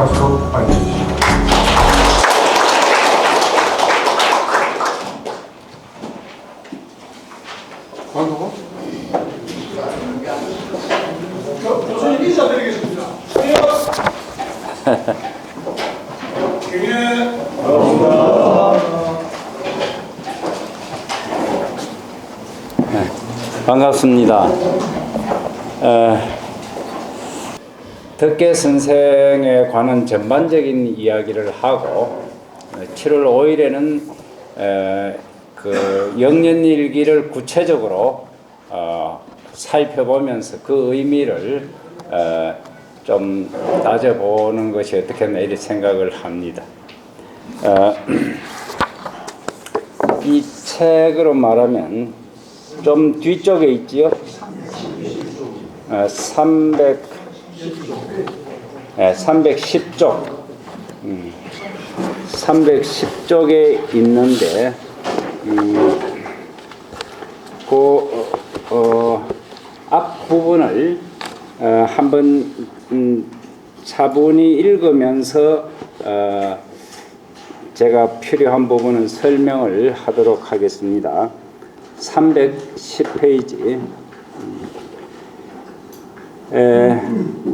박수로 환영해 주십니다. 교수님 인사드리겠습니다. 반갑습니다. 덕계 선생에 관한 전반적인 이야기를 하고 7월 5일에는 그 영년일기를 구체적으로 살펴보면서 그 의미를 좀 따져보는 것이 어떻겠나 이렇게 생각을 합니다. 이 책으로 말하면 좀 뒤쪽에 있지요. 310쪽 310쪽에 있는데 앞부분을 한번 차분히 읽으면서 제가 필요한 부분은 설명을 하도록 하겠습니다. 310페이지.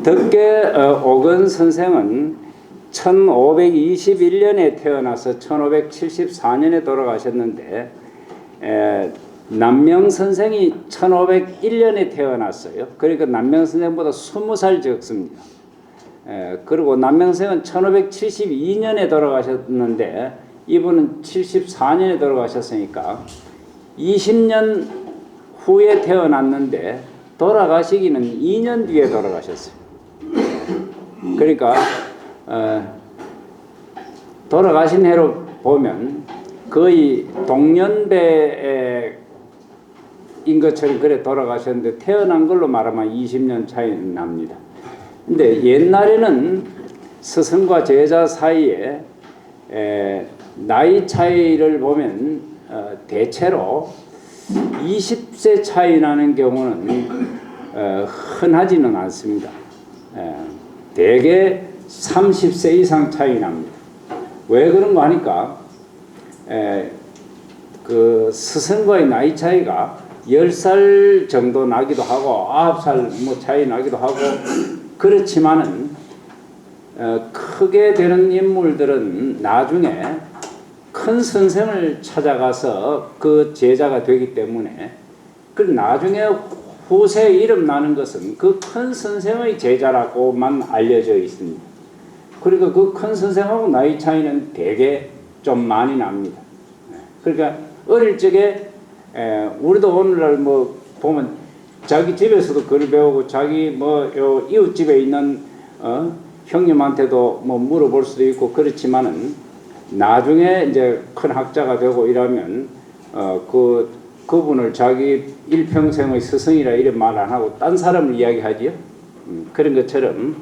덕계 오건 선생은 1521년에 태어나서 1574년에 돌아가셨는데 남명 선생이 1501년에 태어났어요. 그러니까 남명 선생보다 20살 적습니다. 그리고 남명 선생은 1572년에 돌아가셨는데 이분은 74년에 돌아가셨으니까 20년 후에 태어났는데 돌아가시기는 2년 뒤에 돌아가셨어요. 그러니까 돌아가신 해로 보면 거의 동년배인 것처럼 그래 돌아가셨는데 태어난 걸로 말하면 20년 차이는 납니다. 근데 옛날에는 스승과 제자 사이에 나이 차이를 보면 대체로 20세 차이 나는 경우는 흔하지는 않습니다. 대개 30세 이상 차이 납니다. 왜 그런가 하니까 그 스승과의 나이 차이가 10살 정도 나기도 하고 9살 뭐 차이 나기도 하고 그렇지만은 크게 되는 인물들은 나중에 큰 선생을 찾아가서 그 제자가 되기 때문에 그 나중에 후세 이름 나는 것은 그 큰 선생의 제자라고만 알려져 있습니다. 그러니까 그 큰 선생하고 나이 차이는 되게 좀 많이 납니다. 그러니까 어릴 적에 우리도 오늘날 뭐 보면 자기 집에서도 글을 배우고 자기 뭐 요 이웃집에 있는 형님한테도 뭐 물어볼 수도 있고 그렇지만은 나중에 이제 큰 학자가 되고 이러면 그분을 자기 일평생의 스승이라 이런 말 안 하고 딴 사람을 이야기하지요. 그런 것처럼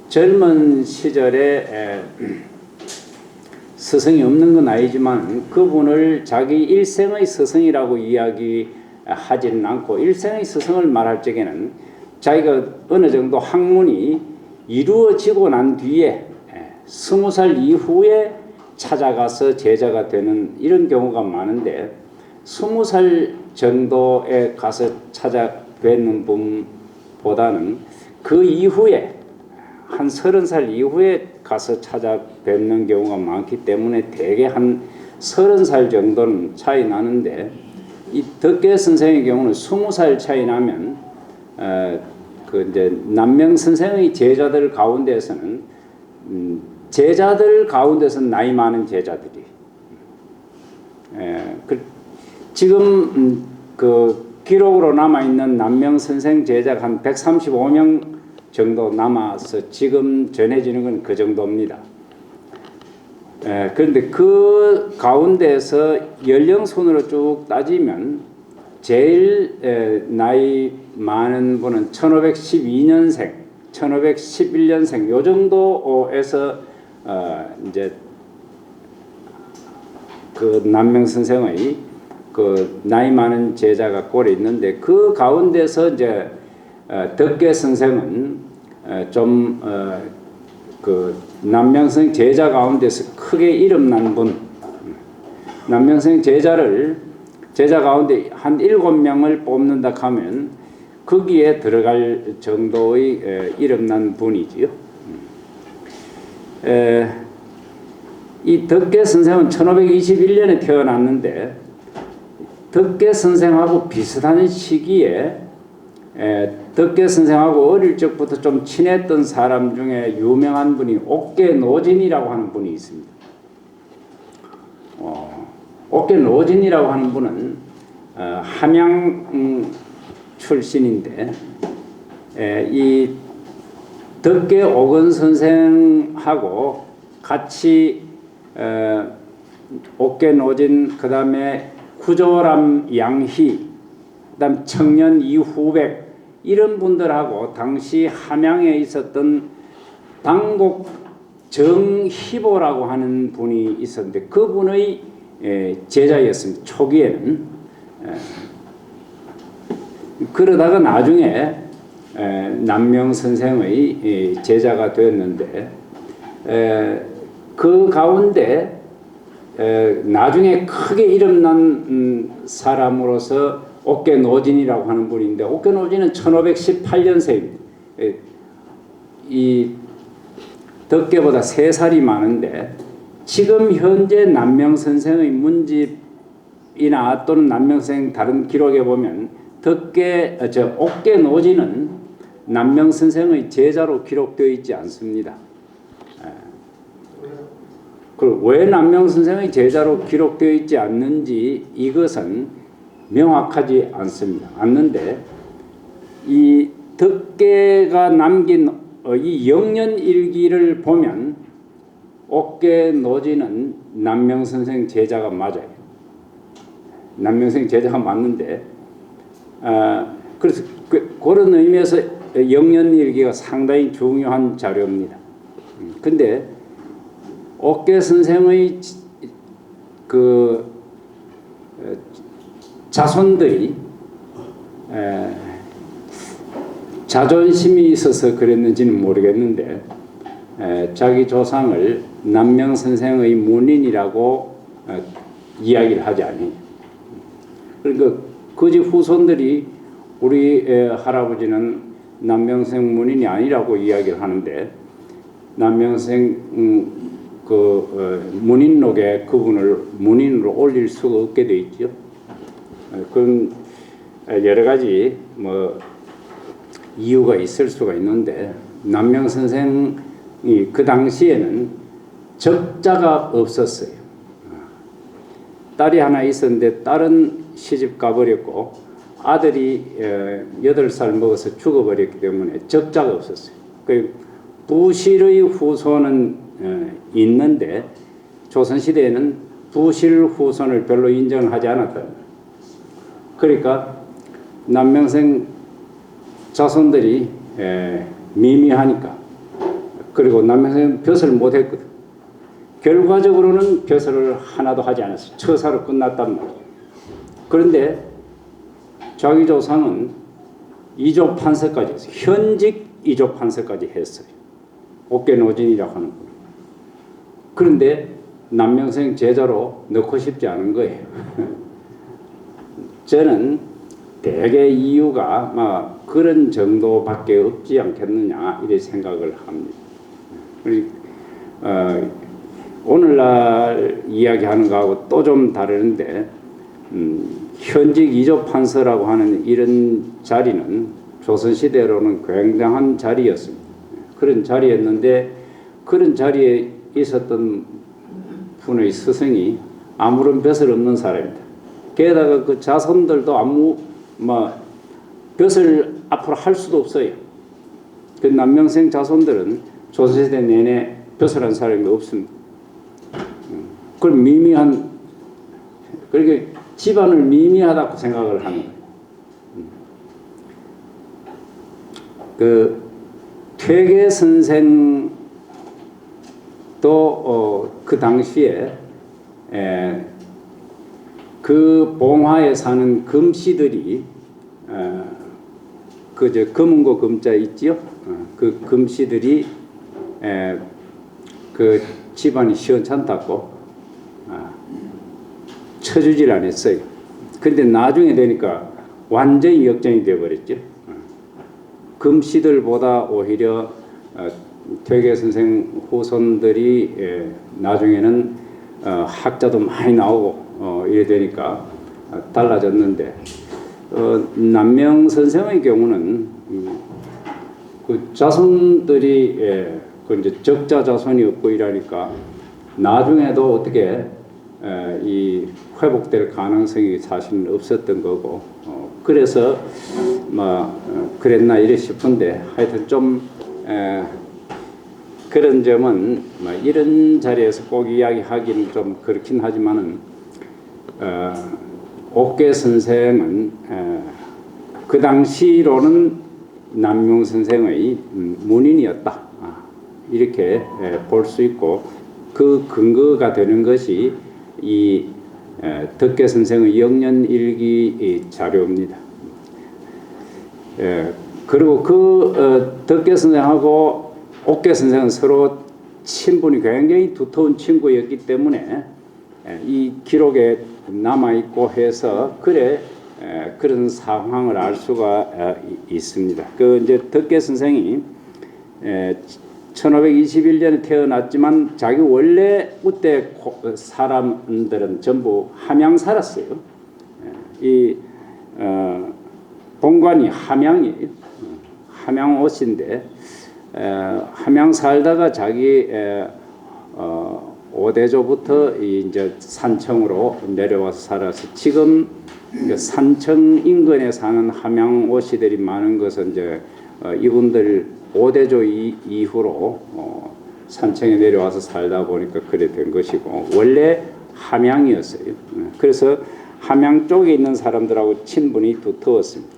젊은 시절에 스승이 없는 건 아니지만 그분을 자기 일생의 스승이라고 이야기하지는 않고 일생의 스승을 말할 적에는 자기가 어느 정도 학문이 이루어지고 난 뒤에 20살 이후에 찾아가서 제자가 되는 이런 경우가 많은데 20살 정도에 가서 찾아뵙는 분보다는 그 이후에 한 30살 이후에 가서 찾아뵙는 경우가 많기 때문에 대개 한 30살 정도는 차이 나는데 이 덕계 선생의 경우는 20살 차이 나면 그 이제 남명 선생의 제자들 가운데서는 제자들 가운데서 나이 많은 제자들이 지금 그 기록으로 남아 있는 남명 선생 제자가 한 135명 정도 남아서 지금 전해지는 건 그 정도입니다. 그런데 그 가운데서 연령순으로 쭉 따지면 제일 나이 많은 분은 1512년생, 1511년생 요 정도에서 이제 그 남명 선생의 그 나이 많은 제자가 꼴에 있는데 그 가운데서 이제 덕계 선생은 좀 그 남명생 제자 가운데서 크게 이름난 분, 남명생 제자 가운데 한 7명을 뽑는다 하면 거기에 들어갈 정도의 이름난 분이지요. 이 덕계 선생은 1521년에 태어났는데 덕계 선생하고 비슷한 시기에 덕계 선생하고 어릴 적부터 좀 친했던 사람 중에 유명한 분이 옥계노진이라고 하는 분이 있습니다. 옥계노진이라고 하는 분은 함양 출신인데 이 덕계 옥은 선생하고 같이 옥계노진, 그 다음에 구조람 양희, 그 다음 청년 이후백, 이런 분들하고 당시 함양에 있었던 당곡 정희보라고 하는 분이 있었는데 그분의 제자였습니다. 초기에는. 그러다가 나중에 남명 선생의 제자가 되었는데 그 가운데 나중에 크게 이름난 사람으로서 옥계노진이라고 하는 분인데 옥계노진은 1518년생입니다. 이 덕계보다 3살이 많은데 지금 현재 남명 선생의 문집이나 또는 남명 선생 다른 기록에 보면 옥계노진은 남명 선생의 제자로 기록되어 있지 않습니다. 왜 남명 선생의 제자로 기록되어 있지 않는지 이것은 명확하지 않는데 이 덕계가 남긴 이 영년일기를 보면 옥계노진은 남명 선생 제자가 맞아요. 남명 선생 제자가 맞는데 그래서 그런 의미에서 영년일기가 상당히 중요한 자료입니다. 근데 옥계 선생의 그 자손들이 자존심이 있어서 그랬는지는 모르겠는데 자기 조상을 남명 선생의 문인이라고 이야기를 하지 않아요. 그러니까 그지 후손들이 우리 할아버지는 남명 선생 문인이 아니라고 이야기를 하는데 남명 선생 문인록에 그분을 문인으로 올릴 수가 없게 돼 있죠. 그건 여러 가지 이유가 있을 수가 있는데 남명 선생이 그 당시에는 적자가 없었어요. 딸이 하나 있었는데 딸은 시집 가버렸고 아들이 8살 먹어서 죽어버렸기 때문에 적자가 없었어요. 그 부실의 후손은 있는데 조선시대에는 부실 후손을 별로 인정하지 않았다. 그러니까 남명생 자손들이 미미하니까 그리고 남명생 벼슬을 못했거든. 결과적으로는 벼슬을 하나도 하지 않았어요. 처사로 끝났단 말이에요. 그런데 자기 조상은 이조 판서까지 했어요. 현직 이조 판서까지 했어요. 옥계노진이라고 하는 분. 그런데 남명생 제자로 넣고 싶지 않은 거예요. 저는 대개 이유가 그런 정도밖에 없지 않겠느냐 이렇게 생각을 합니다. 오늘날 이야기하는 거하고 또 좀 다르는데 현직 이조 판서라고 하는 이런 자리는 조선시대로는 굉장한 자리였습니다. 그런 자리였는데 그런 자리에 있었던 분의 스승이 아무런 벼슬 없는 사람입니다. 게다가 그 자손들도 아무 벼슬 앞으로 할 수도 없어요. 그 남명생 자손들은 조선시대 내내 벼슬한 사람이 없습니다. 그럼 그렇게 집안을 미미하다고 생각을 하는 거예요. 그 퇴계 선생도 그 당시에 그 봉화에 사는 금씨들이 검은고 금자 있지요? 그 금씨들이 그 집안이 시원찮다고 쳐주질 않았어요. 근데 나중에 되니까 완전히 역전이 되어버렸죠. 금씨들보다 오히려 퇴계 선생 후손들이 나중에는 학자도 많이 나오고 이래 되니까 달라졌는데 남명 선생의 경우는 그 자손들이 그 이제 적자 자손이 없고 이러니까 나중에도 어떻게 이 회복될 가능성이 사실은 없었던 거고 그래서 뭐 그랬나 이래 싶은데 하여튼 좀 그런 점은 뭐 이런 자리에서 꼭 이야기하기는 좀 그렇긴 하지만은 옥계 선생은 그 당시로는 남용 선생의 문인이었다 이렇게 볼 수 있고 그 근거가 되는 것이 이 덕계 선생의 영년일기 자료입니다. 그리고 그 덕계 선생하고 옥계 선생은 서로 친분이 굉장히 두터운 친구였기 때문에 이 기록에 남아 있고 해서 그런 상황을 알 수가 있습니다. 그 이제 덕계 선생이 1521년에 태어났지만 자기 원래 그때 사람들은 전부 함양 살았어요. 이 본관이 함양 옷인데 함양 살다가 자기 오대조부터 이제 산청으로 내려와서 살아서 지금 산청 인근에 사는 함양 오시들이 많은 것은 이제 이분들 오대조 이후로 산청에 내려와서 살다 보니까 그래 된 것이고 원래 함양이었어요. 그래서 함양 쪽에 있는 사람들하고 친분이 두터웠습니다.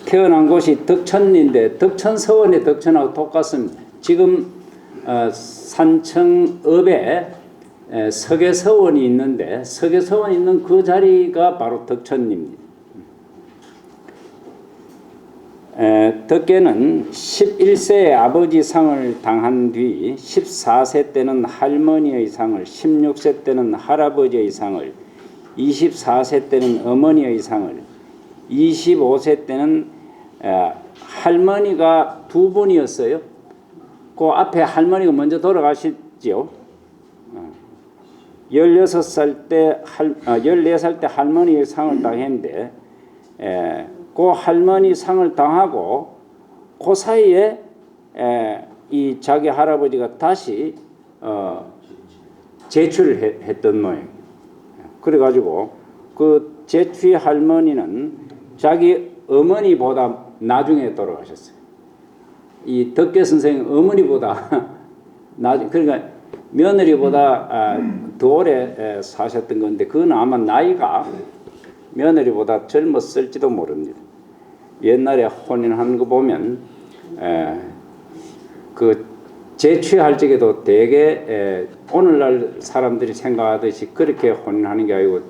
태어난 곳이 덕천인데 덕천서원의 덕천하고 똑같습니다. 지금 산청읍에 석계서원이 있는데 석계서원이 있는 그 자리가 바로 덕천입니다. 덕계는 11세에 아버지 상을 당한 뒤 14세 때는 할머니의 상을, 16세 때는 할아버지의 상을, 24세 때는 어머니의 상을, 25세 때는 할머니가 두 분이었어요. 그 앞에 할머니가 먼저 돌아가셨죠. 14살 때 14살 때 할머니의 상을 당했는데 그 할머니 상을 당하고 그 사이에 이 자기 할아버지가 다시 재취를 했던 모양. 그래가지고 그 재취 할머니는 자기 어머니보다 나중에 돌아가셨어요. 이 덕계 선생 어머니보다 그러니까 며느리보다 더 오래 사셨던 건데 그건 아마 나이가 며느리보다 젊었을지도 모릅니다. 옛날에 혼인한 거 보면 그 재취할 적에도 되게 오늘날 사람들이 생각하듯이 그렇게 혼인하는 게 아니고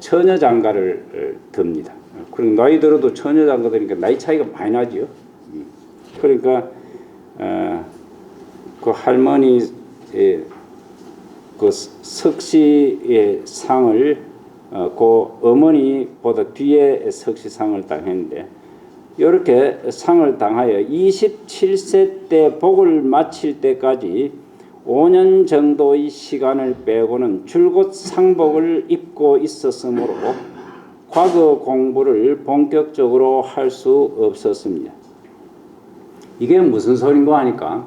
처녀장가를 듭니다. 그리고 나이 들어도 처녀장가 되니까 나이 차이가 많이 나죠. 그러니까 그 할머니 그 석시의 상을 그 어머니보다 뒤에 석시상을 당했는데 이렇게 상을 당하여 27세 때 복을 마칠 때까지 5년 정도의 시간을 빼고는 줄곧 상복을 입고 있었으므로 과거 공부를 본격적으로 할 수 없었습니다. 이게 무슨 소린가 하니까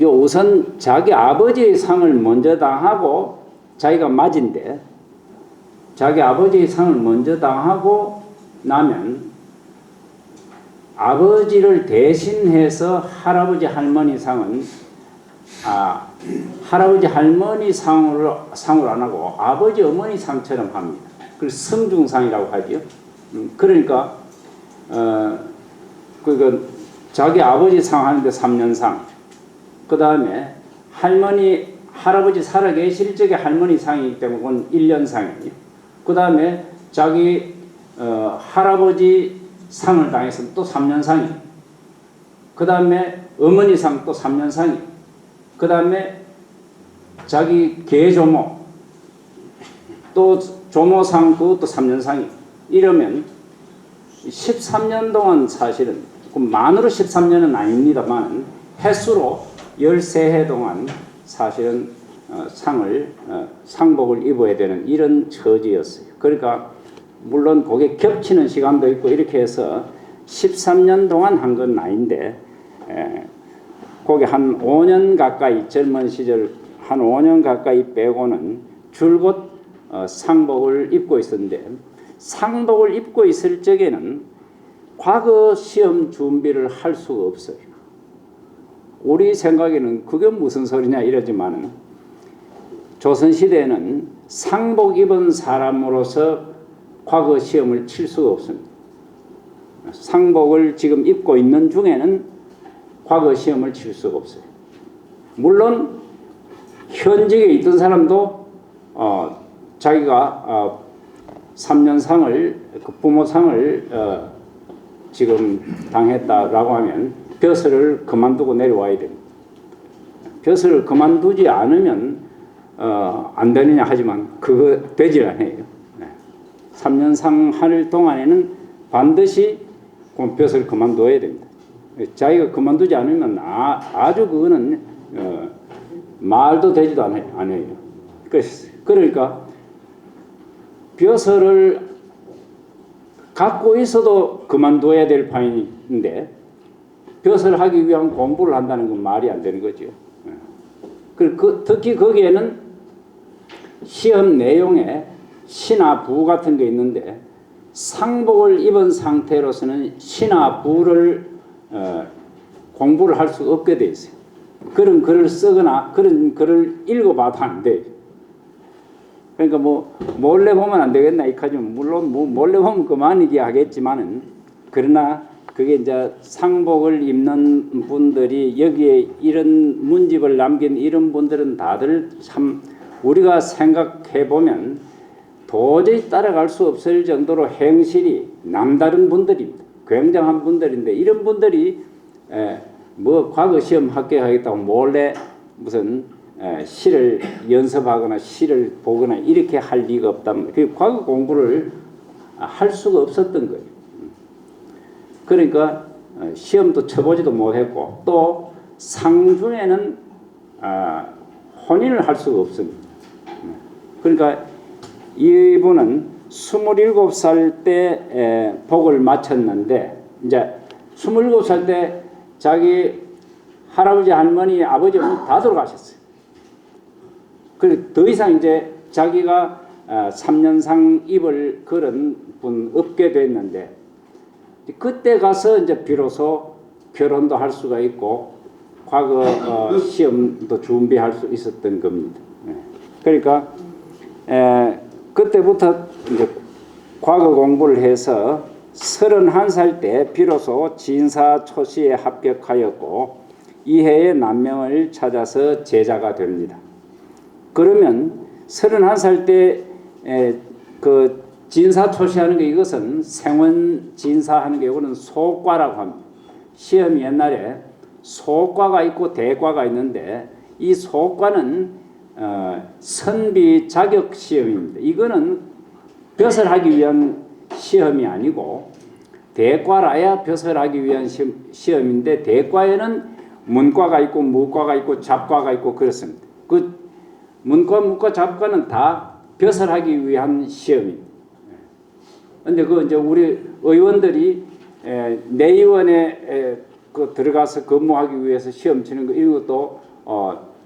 우선 자기 아버지의 상을 먼저 당하고 자기가 맞은데 자기 아버지의 상을 먼저 당하고 나면 아버지를 대신해서 할아버지 할머니 상은 할아버지 할머니 상으로 안 하고 아버지 어머니 상처럼 합니다. 그래서 성중상이라고 하죠. 그러니까 그러니까 자기 아버지 상 하는데 3년상, 그 다음에 할아버지 살아계실 적에 할머니 상이기 때문에 그건 1년상이에요. 그 다음에 자기 할아버지 상을 당해서 또 3년상이에요. 그 다음에 어머니상 또 3년상이, 그 다음에 자기 계조모 또 조모상 그것도 3년상이, 이러면 13년 동안 사실은 만으로 13년은 아닙니다만 횟수로 13해 동안 사실은 상복을 입어야 되는 이런 처지였어요. 그러니까 물론 그게 겹치는 시간도 있고 이렇게 해서 13년 동안 한 건 아닌데, 거기 한 5년 가까이, 젊은 시절 한 5년 가까이 빼고는 줄곧 상복을 입고 있었는데, 상복을 입고 있을 적에는 과거 시험 준비를 할 수가 없어요. 우리 생각에는 그게 무슨 소리냐 이러지만 조선시대에는 상복 입은 사람으로서 과거 시험을 칠 수가 없습니다. 상복을 지금 입고 있는 중에는 과거 시험을 칠 수가 없어요. 물론 현직에 있던 사람도 자기가 3년상을 그 부모상을 지금 당했다라고 하면 벼슬을 그만두고 내려와야 됩니다. 벼슬을 그만두지 않으면 안 되느냐 하지만 그거 되질 않아요. 3년상 할 동안에는 반드시 벼슬을 그만둬야 됩니다. 자기가 그만두지 않으면 아주 그거는 말도 되지도 않아요. 그러니까 벼슬을 갖고 있어도 그만둬야 될 판인데 벼슬을 하기 위한 공부를 한다는 건 말이 안 되는 거죠. 특히 거기에는 시험 내용에 시나 부 같은 게 있는데 상복을 입은 상태로서는 시나 부를 공부를 할 수 없게 돼 있어요. 그런 글을 쓰거나 그런 글을 읽어봐도 안 돼요. 그러니까 뭐 몰래 보면 안 되겠나 이카지만 물론 뭐 몰래 보면 그만이기 하겠지만은, 그러나 그게 이제 상복을 입는 분들이 여기에 이런 문집을 남긴 이런 분들은 다들 참 우리가 생각해 보면 도저히 따라갈 수 없을 정도로 행실이 남다른 분들입니다. 굉장한 분들인데 이런 분들이 뭐 과거 시험 합격하겠다고 몰래 무슨 시를 연습하거나 시를 보거나 이렇게 할 리가 없단 말이에요. 과거 공부를 할 수가 없었던 거예요. 그러니까 시험도 쳐보지도 못했고 또 상중에는 혼인을 할 수가 없습니다. 그러니까 이분은 27살 때 복을 마쳤는데, 이제 27살 때 자기 할아버지, 할머니, 아버지 다 돌아가셨어요. 그래서 더 이상 이제 자기가 3년상 입을 그런 분 없게 됐는데, 그때 가서 이제 비로소 결혼도 할 수가 있고 과거 시험도 준비할 수 있었던 겁니다. 그러니까 그때부터 이제 과거 공부를 해서 31살 때 비로소 진사초시에 합격하였고 이해의 남명을 찾아서 제자가 됩니다. 그러면 31살 때 그 진사초시하는 게, 이것은 생원 진사하는 게, 이거는 소과라고 합니다. 시험 옛날에 소과가 있고 대과가 있는데 이 소과는 선비 자격 시험입니다. 이거는 벼슬하기 위한 시험이 아니고 대과라야 벼슬하기 위한 시험인데, 대과에는 문과가 있고 무과가 있고 잡과가 있고 그렇습니다. 그 문과, 무과, 잡과는 다 벼슬하기 위한 시험입니다. 그런데 그 이제 우리 의원들이 내의원에 그 들어가서 근무하기 위해서 시험 치는 거, 이런 것도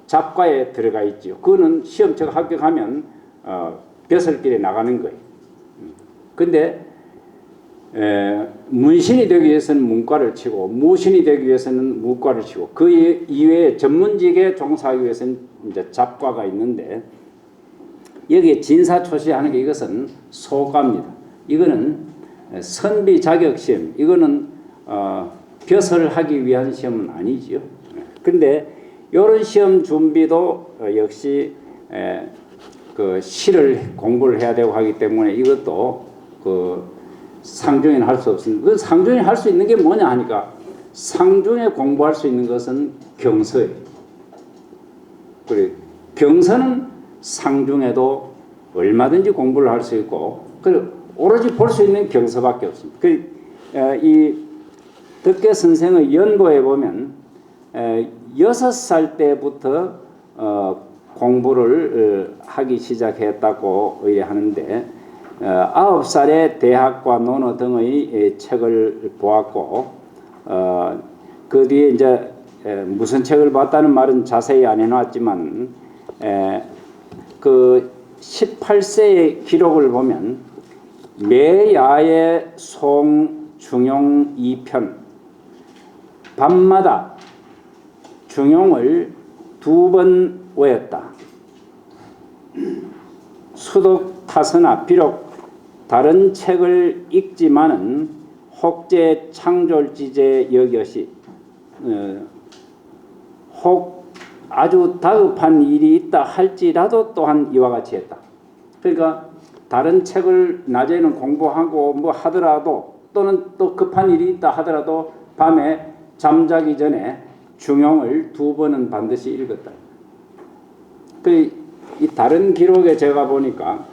잡과에 들어가 있죠. 그거는 시험처가 합격하면 벼슬길에 나가는 거예요. 근데 문신이 되기 위해서는 문과를 치고 무신이 되기 위해서는 무과를 치고 그 이외에 전문직에 종사하기 위해서는 이제 잡과가 있는데, 여기에 진사초시하는 게 이것은 소과입니다. 이거는 선비 자격 시험, 이거는 벼슬을 하기 위한 시험은 아니지요. 그런데 이런 시험 준비도 역시 그 시를 공부를 해야 되고 하기 때문에 이것도 그 상중에는 할 수 없습니다. 그 상중에 할 수 있는 게 뭐냐 하니까 상중에 공부할 수 있는 것은 경서예요. 그래, 경서는 상중에도 얼마든지 공부를 할 수 있고, 그리고 오로지 볼 수 있는 경서밖에 없습니다. 이 덕계 선생의 연보에 보면 6살 때부터 공부를 하기 시작했다고 의뢰하는데 9살에 대학과 논어 등의 책을 보았고 그 뒤에 이제 무슨 책을 봤다는 말은 자세히 안 해놨지만 그 18세의 기록을 보면 매야의 송중용 2편 밤마다 중용을 2번 외웠다. 수독타서나 비록 다른 책을 읽지만은 혹제 창졸지제 여겨시 혹 아주 다급한 일이 있다 할지라도 또한 이와 같이 했다. 그러니까 다른 책을 낮에는 공부하고 뭐 하더라도 또는 또 급한 일이 있다 하더라도 밤에 잠자기 전에 중용을 2번은 반드시 읽었다. 이 다른 기록에 제가 보니까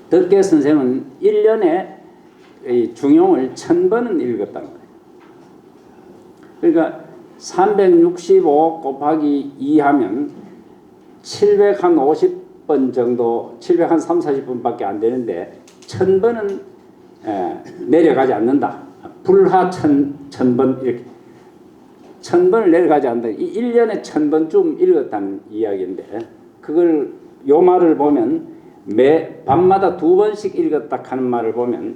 덕계 선생은 1년에 이 중용을 1000번은 읽었다는 거예요. 그러니까 365 곱하기 2 하면 750번 정도, 730-40번밖에 안 되는데 1000번은 내려가지 않는다. 불하 1000번 이렇게 1000번을 내려가지 않는다. 1년에 1000번쯤 읽었다는 이야기인데 그걸 요 말을 보면 매 밤마다 2번씩 읽었다 하는 말을 보면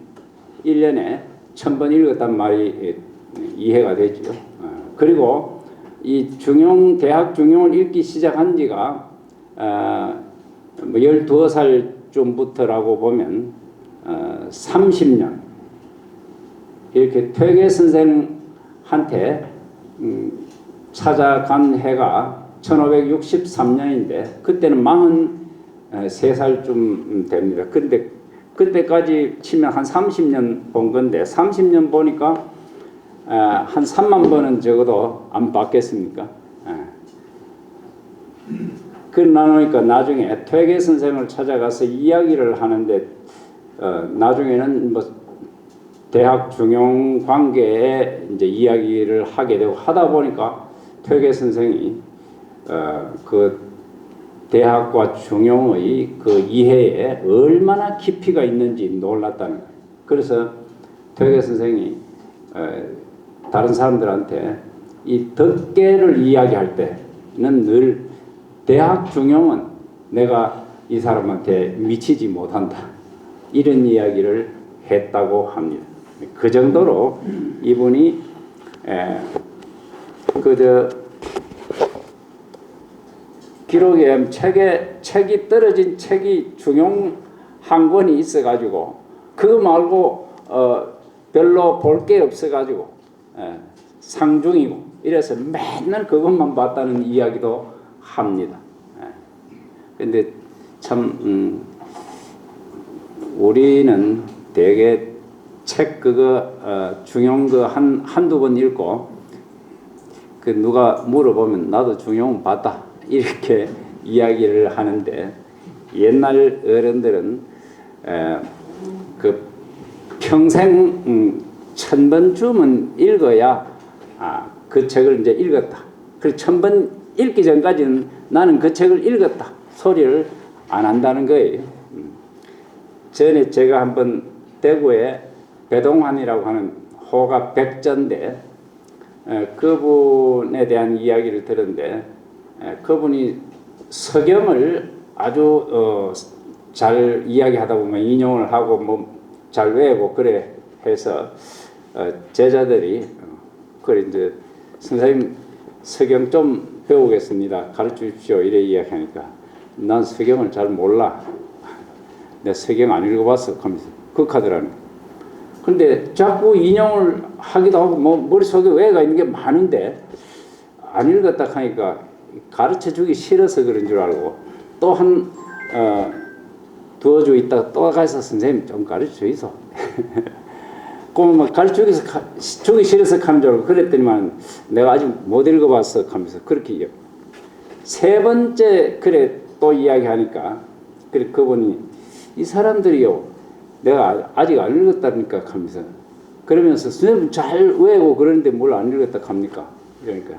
1년에 1000번 읽었단 말이 이해가 되죠. 그리고 이 중용 대학 중용을 읽기 시작한 지가 12살쯤부터라고 보면 30년 이렇게 퇴계 선생한테 찾아간 해가 1563년인데 그때는 43살쯤 됩니다. 근데 그때까지 치면 한 30년 본 건데 30년 보니까 한 3만 번은 적어도 안 받겠습니까? 그걸 나누니까 나중에 퇴계 선생을 찾아가서 이야기를 하는데 나중에는 뭐 대학 중용 관계에 이제 이야기를 하게 되고 하다 보니까 퇴계 선생이 그 대학과 중용의 그 이해에 얼마나 깊이가 있는지 놀랐다는 거예요. 그래서 퇴계 선생이 다른 사람들한테 이 덕계를 이야기할 때는 늘 대학 중용은 내가 이 사람한테 미치지 못한다. 이런 이야기를 했다고 합니다. 그 정도로 이분이 기록에 책이 떨어진 책이 중용 한 권이 있어가지고 그거 말고 별로 볼 게 없어가지고 상중이고 이래서 맨날 그것만 봤다는 이야기도 합니다. 근데 참 우리는 되게 책 그거 중용 그 한두 번 읽고 그 누가 물어보면 나도 중용 봤다 이렇게 이야기를 하는데 옛날 어른들은 그 평생 1000번쯤은 읽어야 그 책을 이제 읽었다. 그리고 1000번 읽기 전까지는 나는 그 책을 읽었다 소리를 안 한다는 거예요. 전에 제가 한번 대구에 배동환이라고 하는 호가 백전데 그분에 대한 이야기를 들었는데 그분이 서경을 아주 잘 이야기하다 보면 인용을 하고 뭐 잘 외우고 그래 해서 제자들이 그래 이제 선생님 서경 좀 배우겠습니다. 가르쳐 주십시오. 이래 이야기하니까 난 서경을 잘 몰라. 내 서경 안 읽어봤어. 하면서 극하더라는. 근데 자꾸 인용을 하기도 하고 뭐 머릿속에 외가 있는 게 많은데 안 읽었다 하니까 가르쳐 주기 싫어서 그런 줄 알고 또 한 두어 주 있다가 또 가서 선생님 좀 가르쳐 주이소. 그러면 가르쳐 주기서 주기 싫어서 하는 줄 알고 그랬더니만 내가 아직 못 읽어봤어 하면서 그렇게 세 번째 그래 또 이야기하니까 그래 그분이 이 사람들이요 내가 아직 안 읽었다니까 하면서 그러면서 선생님 잘 외우고 그러는데 뭘 안 읽었다 합니까? 그러니까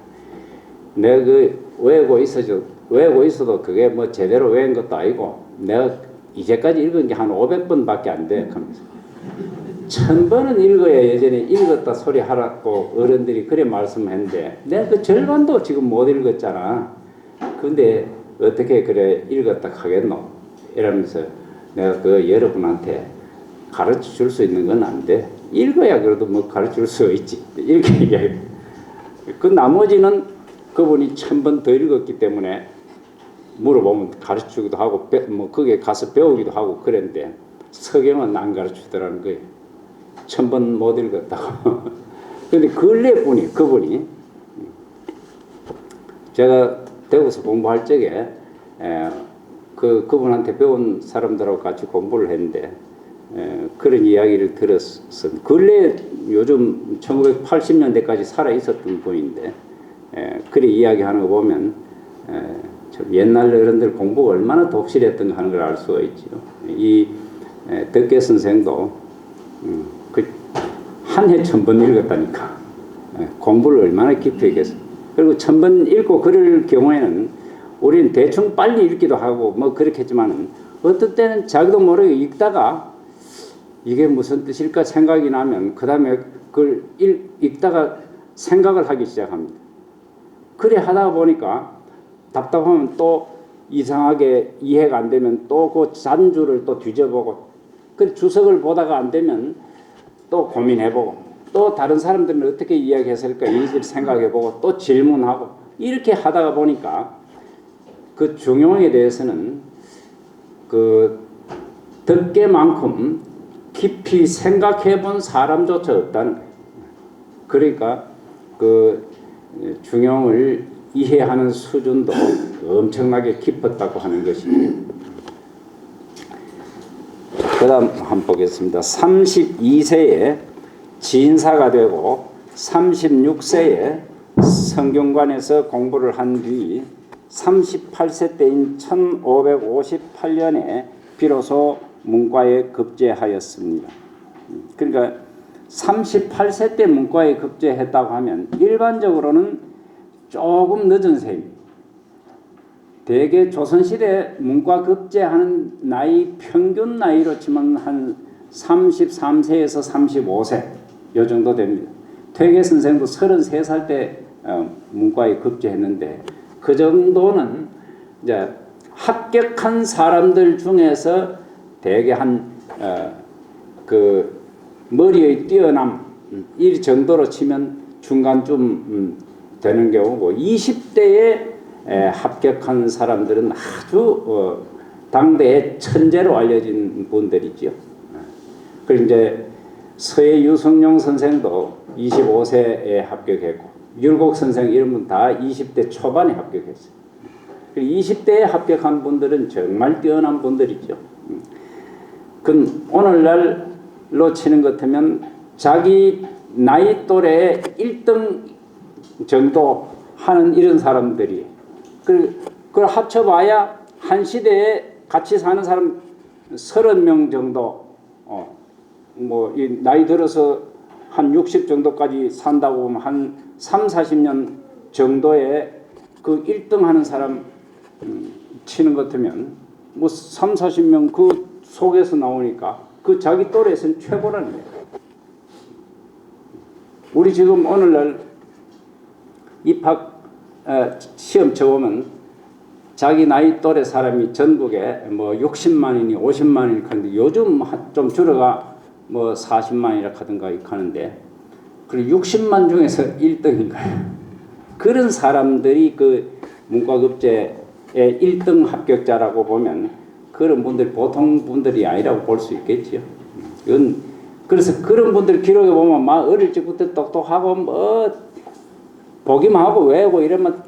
내가 그 외우고 있어도 그게 뭐 제대로 외운 것도 아니고 내가 이제까지 읽은 게 한 500번밖에 안 돼 하면서 1000번은 읽어야 예전에 읽었다 소리 하라고 어른들이 그래 말씀했는데 내가 그 절반도 지금 못 읽었잖아. 근데 어떻게 그래 읽었다 하겠노? 이러면서 내가 그 여러분한테 가르쳐 줄 수 있는 건 안 돼. 읽어야 그래도 뭐 가르쳐 줄 수 있지. 이렇게 얘기해요. 그 나머지는 그분이 1000번 더 읽었기 때문에 물어보면 가르쳐 주기도 하고 뭐 거기에 가서 배우기도 하고 그랬는데 서경은 안 가르쳐 주더라는 거예요. 1000번 못 읽었다고. 근데 근래 분이 그분이 제가 대구에서 공부할 적에 그분한테 배운 사람들하고 같이 공부를 했는데 그런 이야기를 들었어. 근래 요즘 1980년대까지 살아 있었던 분인데 그래 이야기하는 거 보면 옛날 어른들 공부가 얼마나 독실했던가 하는 걸 알 수가 있죠. 이 덕계 선생도 한 해 1000번 읽었다니까. 공부를 얼마나 깊이 했겠어. 그리고 1000번 읽고 그럴 경우에는 우리는 대충 빨리 읽기도 하고 뭐 그렇겠지만은 어떤 때는 자기도 모르게 읽다가 이게 무슨 뜻일까 생각이 나면 그 다음에 그걸 읽다가 생각을 하기 시작합니다. 그래 하다 보니까 답답하면 또 이상하게 이해가 안 되면 또 그 잔주를 또 뒤져보고 그 주석을 보다가 안 되면 또 고민해보고 또 다른 사람들은 어떻게 이야기했을까 이를 생각해보고 또 질문하고 이렇게 하다가 보니까 그 중용에 대해서는 그 덕계만큼 깊이 생각해본 사람조차 없다는 거예요. 그러니까 그 중용을 이해하는 수준도 엄청나게 깊었다고 하는 것이죠. 그 다음 한번 보겠습니다. 32세에 진사가 되고 36세에 성균관에서 공부를 한 뒤 38세 때인 1558년에 비로소 문과에 급제하였습니다. 그러니까 38세 때 문과에 급제했다고 하면 일반적으로는 조금 늦은 셈입니다. 대개 조선시대 문과 급제하는 나이 평균 나이로 치면 한 33세에서 35세 요 정도 됩니다. 퇴계 선생도 33살 때 문과에 급제했는데 그 정도는 이제 합격한 사람들 중에서 대개 그 머리의 뛰어남 이 정도로 치면 중간쯤 되는 경우고 20대에 합격한 사람들은 아주 당대의 천재로 알려진 분들이죠. 그리고 이제 서해 유성룡 선생도 25세에 합격했고 율곡 선생 이런 분 다 20대 초반에 합격했어요. 그리고 20대에 합격한 분들은 정말 뛰어난 분들이죠. 그 오늘날로 치는 것 같으면 자기 나이 또래의 1등 정도 하는 이런 사람들이 그걸 합쳐봐야 한 시대에 같이 사는 사람 30명 정도 뭐 이 나이 들어서 한 60 정도까지 산다고 보면 한 3, 40년 정도의 그 1등 하는 사람 치는 것 같으면 뭐 3, 40명 그 속에서 나오니까 그 자기 또래에서는 최고라는 거예요. 우리 지금 오늘날 입학 시험 쳐보면 자기 나이 또래 사람이 전국에 뭐 60만이니 50만이니 하는데 요즘 좀 줄어가 뭐 40만이라 하든가 하는데 그리고 60만 중에서 1등인 거예요. 그런 사람들이 그 문과급제의 1등 합격자라고 보면 그런 분들이 보통 분들이 아니라고 볼 수 있겠죠. 그래서 그런 분들 기록에 보면 막 어릴 적부터 똑똑하고 뭐 보기만 하고 외우고 이러면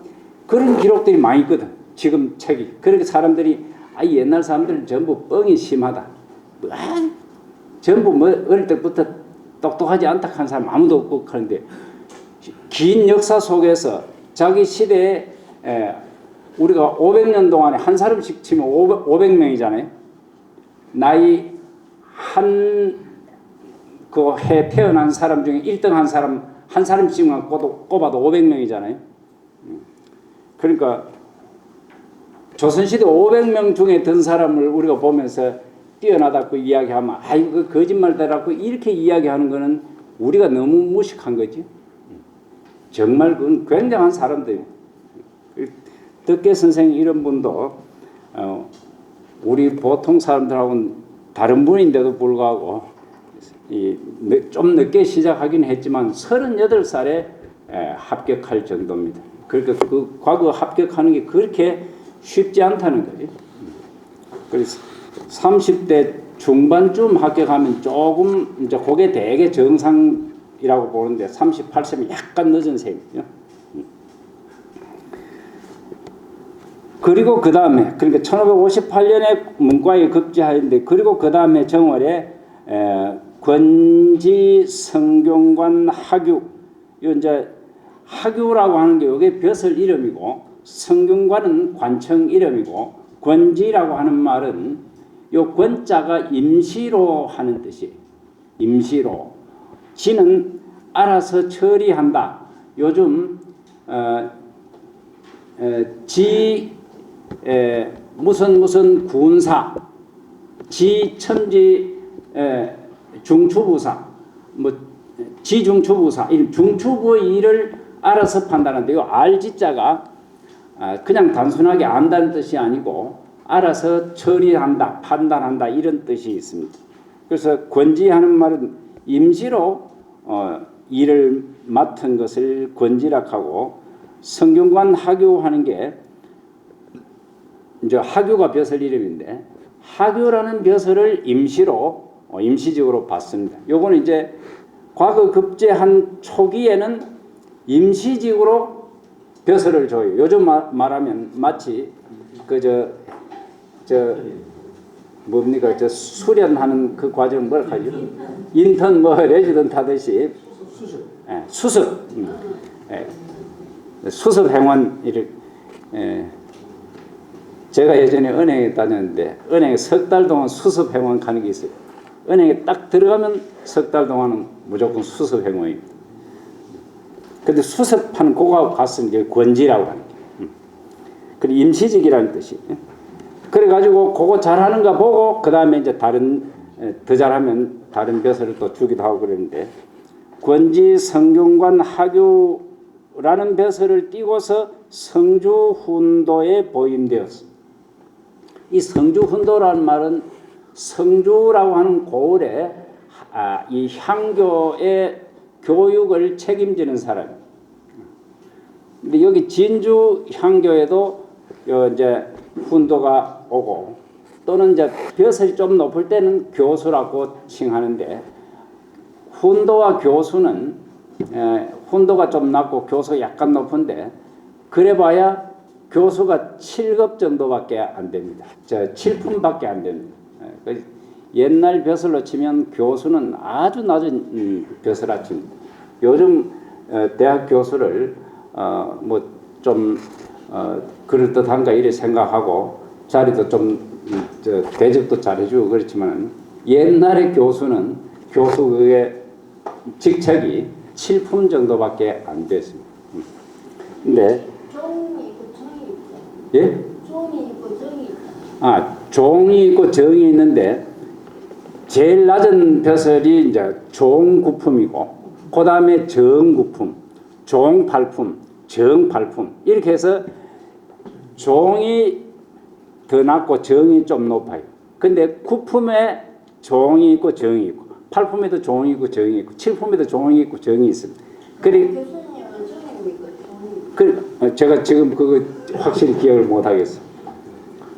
그런 기록들이 많이 있거든. 지금 책이. 그렇게 사람들이 옛날 사람들은 전부 뻥이 심하다. 전부 뭐 어릴 때부터 똑똑하지 않다 한 사람 아무도 없고 그런데 긴 역사 속에서 자기 시대에 우리가 500년 동안에 한 사람씩 치면 500명이잖아요. 나이 그 해 태어난 사람 중에 1등 한 사람씩만 꼽아도 500명이잖아요. 그러니까 조선시대 500명 중에 든 사람을 우리가 보면서 뛰어나다고 이야기하면 이거 거짓말대라고 이렇게 이야기하는 거는 우리가 너무 무식한 거지. 정말 그건 굉장한 사람들입니다. 덕계 선생 이런 분도 우리 보통 사람들하고는 다른 분인데도 불구하고 좀 늦게 시작하긴 했지만 38살에 합격할 정도입니다. 그러니까 그 과거 합격하는 게 그렇게 쉽지 않다는 거예요. 그래서 30대 중반쯤 합격하면 조금 이제 그게 되게 정상이라고 보는데 38세면 약간 늦은 셈이죠. 그리고 그 다음에 그러니까 1558년에 문과에 급제하였는데 그리고 그 다음에 정월에 권지 성균관 학유 이제 학유라고 하는 게 이게 벼슬 이름이고 성균관은 관청 이름이고 권지라고 하는 말은 요 권자가 임시로 하는 뜻이에요. 임시로. 지는 알아서 처리한다. 요즘 무슨 군사, 지천지 중추부사, 지중추부사, 중추부 일을 알아서 판단한다. 이 알지자가 그냥 단순하게 안다는 뜻이 아니고 알아서 처리한다, 판단한다 이런 뜻이 있습니다. 그래서 권지하는 말은 임시로 일을 맡은 것을 권지라고 하고 성균관 학유하는 게 이제 학유가 벼슬 이름인데 학유라는 벼슬을 임시적으로 받습니다. 요거는 이제 과거 급제한 초기에는 임시직으로 벼슬을 줘요. 요즘 말하면 마치 뭡니까 수련하는 그 과정 뭐라 하죠? 인턴 레지던트 하듯이 수습 수습 행원 이렇게 제가 예전에 은행에 다녔는데 은행에 석 달 동안 수습 행원 가는 게 있어요. 은행에 딱 들어가면 석 달 동안은 무조건 수습 행원입니다. 근데 수습하는 그거 갔으면 이제 권지라고 하는 게. 그리고 임시직이라는 뜻이에요. 그래가지고 그거 잘하는가 보고 그 다음에 이제 더 잘하면 다른 벼슬을 또 주기도 하고 그랬는데 권지 성균관 학유라는 벼슬을 띄고서 성주훈도에 보임되었습니다. 이 성주훈도라는 말은 성주라고 하는 고을에 이 향교의 교육을 책임지는 사람입니다. 근데 여기 진주 향교에도 이제 훈도가 오고 또는 이제 벼슬이 좀 높을 때는 교수라고 칭하는데 훈도와 교수는 훈도가 좀 낮고 교수가 약간 높은데 그래봐야 교수가 7급 정도밖에 안 됩니다. 7품밖에 안 됩니다. 옛날 벼슬로 치면 교수는 아주 낮은 벼슬아치입니다. 요즘 대학 교수를 좀 그럴듯한가 이래 생각하고 자리도 좀 대접도 잘해주고 그렇지만 옛날의 교수는 교수의 직책이 7품 정도밖에 안 됐습니다. 근데 종이 있고 정이 있고. 예? 종이 있고 정이 있고. 종이 있고 정이 있는데 제일 낮은 벼슬이 이제 종구품이고 그 다음에 정구품, 종팔품, 정팔품 이렇게 해서 종이 더 낮고 정이 좀 높아요. 근데 구품에 종이 있고 정이 있고 팔품에도 종이 있고 정이 있고 칠품에도 종이 있고 정이 있습니다. 교수님은 정이 있고 정이 있고. 제가 지금 그거 확실히 기억을 못 하겠어요.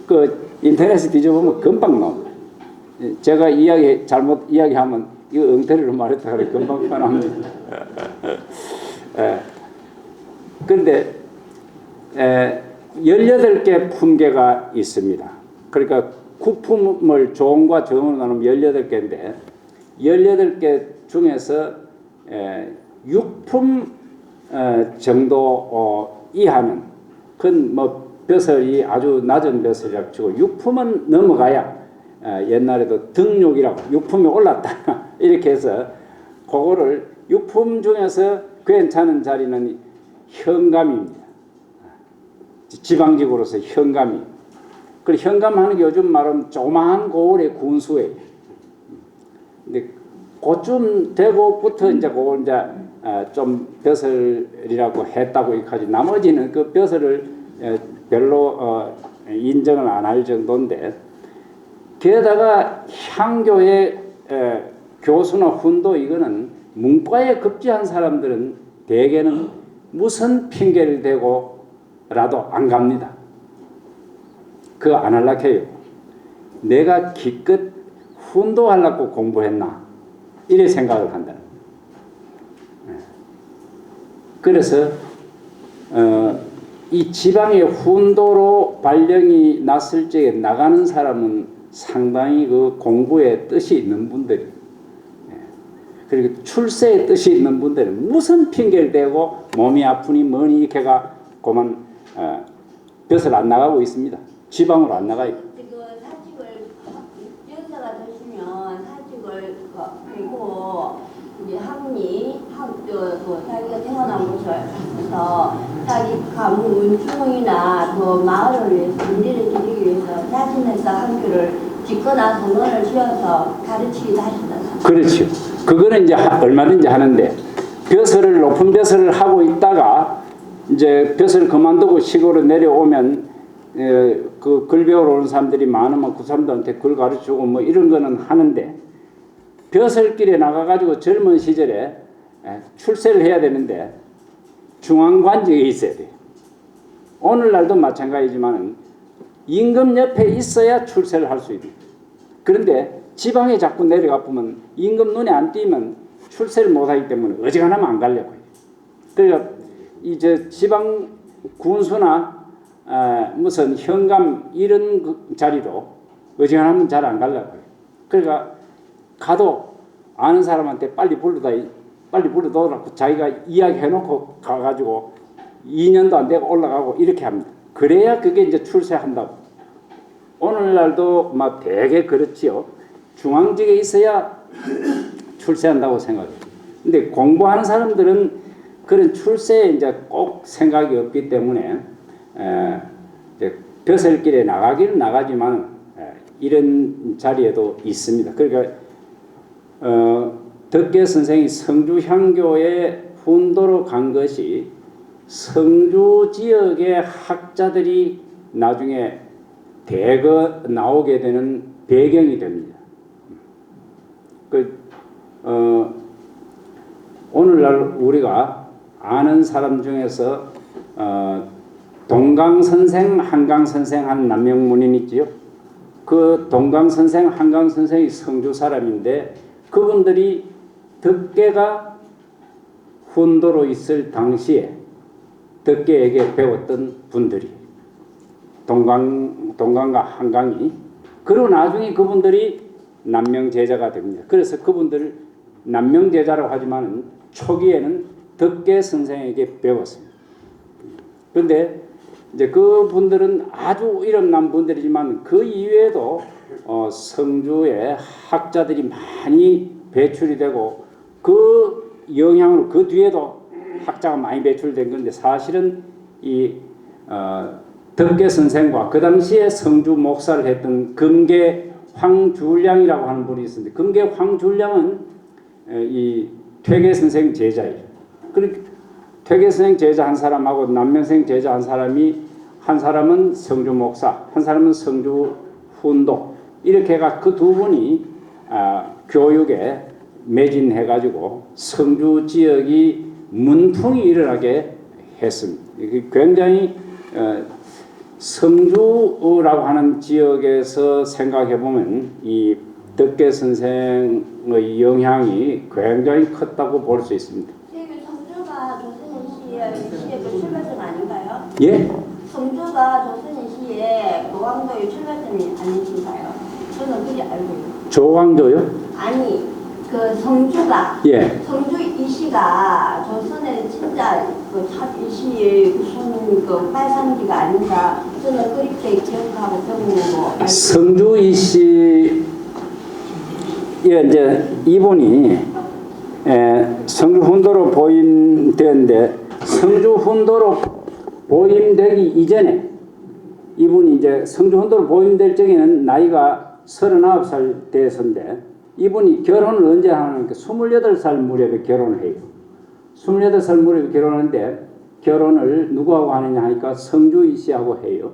그 인터넷에 뒤져보면 금방 나옵니다. 제가 잘못 이야기하면 이거 엉터리로 말했다 그래 금방 편합니다. 그런데 18개 품계가 있습니다. 그러니까 구품을 종과 정으로 나누면 18개인데 18개 중에서 6품 정도 이하는 그건 뭐 벼슬이 아주 낮은 벼슬이라고 치고 6품은 넘어가야 옛날에도 등록이라고 6품이 올랐다 이렇게 해서 그거를 6품 중에서 괜찮은 자리는 현감입니다. 지방직으로서 현감이. 그리고 현감하는 게 요즘 말하면 조그마한 고을의 군수예요. 근데 그쯤 되고부터 이제 그걸 이제 좀 벼슬이라고 했다고 이까지 나머지는 그 벼슬을 별로 인정을 안 할 정도인데 게다가 향교의 교수나 훈도 이거는 문과에 급제한 사람들은 대개는 무슨 핑계를 대고라도 안 갑니다. 그거 안 하려고 해요. 내가 기껏 훈도하려고 공부했나 이래 생각을 한다. 그래서 이 지방의 훈도로 발령이 났을 적에 나가는 사람은 상당히 그 공부에 뜻이 있는 분들이, 그리고 출세에 뜻이 있는 분들은 무슨 핑계를 대고 몸이 아프니 뭐니 이렇게가 그만 벼슬 안 나가고 있습니다. 지방으로 안 나가요. 그 사직을 연세가 드시면 사직을 그리고 이제 학리 자기가 태어난 곳을 가서 자기 가문 운중이나 그 마을을 위해서 문제를 드리기 위해서 자신에서 학교를 짓거나 선언을 지어서 가르치기도 하신다. 그렇죠. 그거는 이제 얼마든지 하는데 벼슬을 높은 벼슬을 하고 있다가 이제 벼슬을 그만두고 시골로 내려오면 그 글 배우러 오는 사람들이 많으면 그 사람들한테 글 가르치고 뭐 이런 거는 하는데 벼슬길에 나가가지고 젊은 시절에 출세를 해야 되는데 중앙관직에 있어야 돼요. 오늘날도 마찬가지지만 임금 옆에 있어야 출세를 할 수 있는. 그런데 지방에 자꾸 내려가 보면 임금 눈에 안 띄면 출세를 못하기 때문에 어지간하면 안 가려고 해요. 그러니까 이제 지방 군수나 무슨 현감 이런 그 자리로 어지간하면 잘 안 가려고 해요. 그러니까 가도 아는 사람한테 빨리 불러다오라고 자기가 이야기해놓고 가가지고 2년도 안 되고 올라가고 이렇게 합니다. 그래야 그게 이제 출세한다고. 오늘날도 막 되게 그렇지요. 중앙직에 있어야 출세한다고 생각해요. 근데 공부하는 사람들은 그런 출세에 이제 꼭 생각이 없기 때문에 이제 벼슬길에 나가기는 나가지만 이런 자리에도 있습니다. 그러니까 덕계 선생이 성주향교에 훈도로 간 것이 성주 지역의 학자들이 나중에 대거 나오게 되는 배경이 됩니다. 오늘날 우리가 아는 사람 중에서 동강선생, 한강선생 한 남명문인 있지요. 그 동강선생, 한강선생이 성주 사람인데 그분들이 덕계가 훈도로 있을 당시에 덕계에게 배웠던 분들이 동강과 한강이. 그리고 나중에 그분들이 남명제자가 됩니다. 그래서 그분들 남명제자라고 하지만 초기에는 덕계 선생에게 배웠습니다. 그런데 이제 그분들은 아주 이름난 분들이지만 그 이외에도 성주에 학자들이 많이 배출이 되고 그 영향으로 그 뒤에도 학자가 많이 배출된 건데 사실은 이 덕계 선생과 그 당시에 성주 목사를 했던 금계 황줄량이라고 하는 분이 있었는데 금계 황줄량은 이 퇴계 선생 제자예요. 그리고 퇴계 선생 제자 한 사람하고 남명생 제자 한 사람이 한 사람은 성주 목사, 한 사람은 성주 훈도 이렇게가 그 두 분이 교육에 매진해가지고 성주 지역이 문풍이 일어나게 했습니다. 굉장히 성주라고 하는 지역에서 생각해 보면 이 덕계 선생의 영향이 굉장히 컸다고 볼 수 있습니다. 성주가 조선인 시의 그 출발점 아닌가요? 예? 성주가 조선인 시의 고강도의 출발점이 아니신가요? 저는 그렇게 알고 있어요. 조광조요? 아니, 그 성주가 예. 성주 이씨가 조선에 진짜 그첫 이씨 무슨 그 빨상기가 아닌가 저는 그렇게 기억하고 적는 거. 성주이 씨, 예, 이제 이분이 성주 훈도로 보임되었는데 성주 훈도로 보임되기 이전에 이분이 이제 성주 훈도로 보임될 적에는 나이가 39살 돼서인데 이분이 결혼을 언제 하냐면 28살 무렵에 결혼을 해요. 28살 무렵에 결혼하는데 결혼을 누구하고 하느냐 하니까 성주이 씨하고 해요.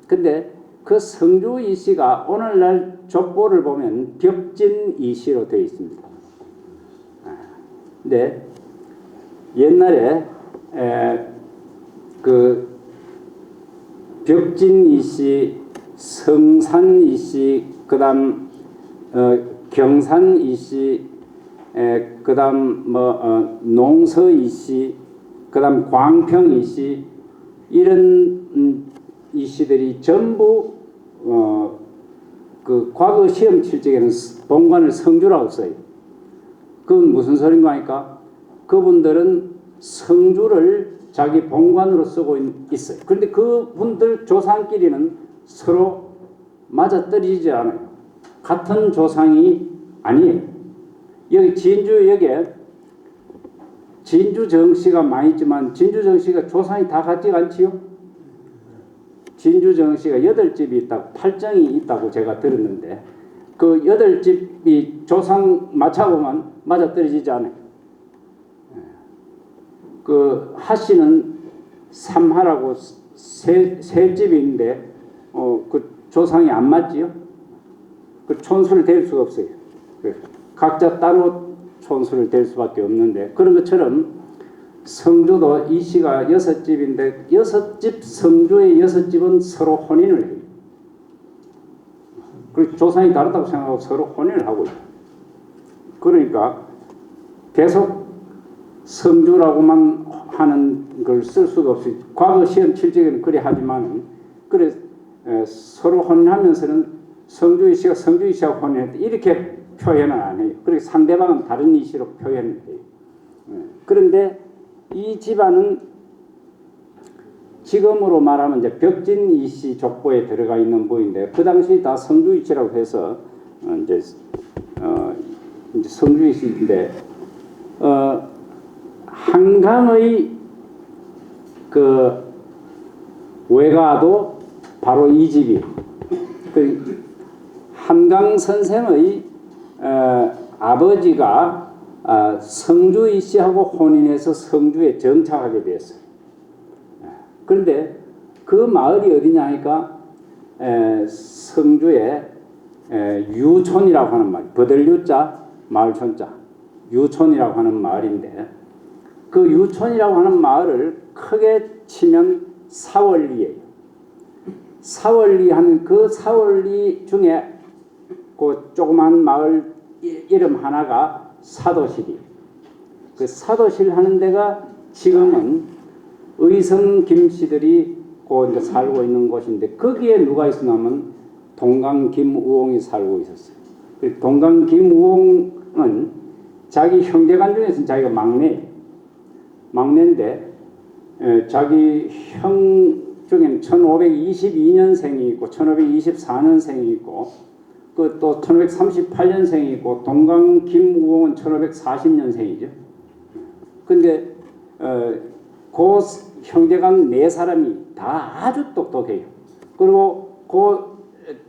근데 그 성주이 씨가 오늘날 족보를 보면 벽진이 씨로 되어 있습니다. 근데 옛날에 그 벽진이 씨, 성산이 씨, 그다음 경산이 씨, 그다음 농서이 씨, 그다음 광평이 씨 이런 이 씨들이 전부 그 과거 시험 칠 적에는 본관을 성주라고 써요. 그건 무슨 소린가 하니까 그분들은 성주를 자기 본관으로 쓰고 있어요. 그런데 그분들 조상끼리는 서로 맞아떨어지지 않아요. 같은 조상이 아니에요. 여기 진주역에 진주정씨가 많이 있지만 진주정씨가 조상이 다 같지가 않지요. 진주정씨가 8집이 있다고 8정이 있다고 제가 들었는데 그 8집이 조상 맞춰보면 맞아떨어지지 않아요. 그 하씨는 삼하라고 세 집이 있는데 그 조상이 안 맞지요. 그 촌수를 댈 수가 없어요. 각자 따로 촌수를 댈 수밖에 없는데 그런 것처럼 성주도 이 씨가 6집인데 6집 성주의 6집은 서로 혼인을 해요. 그리고 조상이 다르다고 생각하고 서로 혼인을 하고 있어요. 그러니까 계속 성주라고만 하는 걸 쓸 수가 없어요. 과거 시험 칠 적에는 그래 하지만 그래 서로 혼인하면서는 성주이 씨가 성주이 씨하고 혼인했다 이렇게 표현을 안 해요. 그리고 상대방은 다른 이씨로 표현을 해요. 그런데 이 집안은 지금으로 말하면 이제 벽진 이씨 족보에 들어가 있는 부인데 그 당시 다 성주이 씨라고 해서 이제 성주이 씨인데 한강의 그 외가도 바로 이 집이 그 한강 선생의 아버지가 성주이 씨하고 혼인해서 성주에 정착하게 되었어요. 그런데 그 마을이 어디냐 하니까 성주에 유촌이라고 하는 마을, 버들유자 마을촌자 유촌이라고 하는 마을인데 그 유촌이라고 하는 마을을 크게 치면 사월리예요. 사월리 하는 그 사월리 중에 그 조그만 마을 이름 하나가 사도실이에요. 그 사도실 하는 데가 지금은 의성 김씨들이 그 이제 살고 있는 곳인데 거기에 누가 있었냐면 동강 김우홍이 살고 있었어요. 그 동강 김우홍은 자기 형제간 중에서는 자기가 막내인데 자기 형 중에는 1522년생이 있고 1524년생이 있고 그 또 1538년생이 있고 동강 김우홍은 1540년생이죠. 근데 그 형제간 4사람이 다 아주 똑똑해요. 그리고 그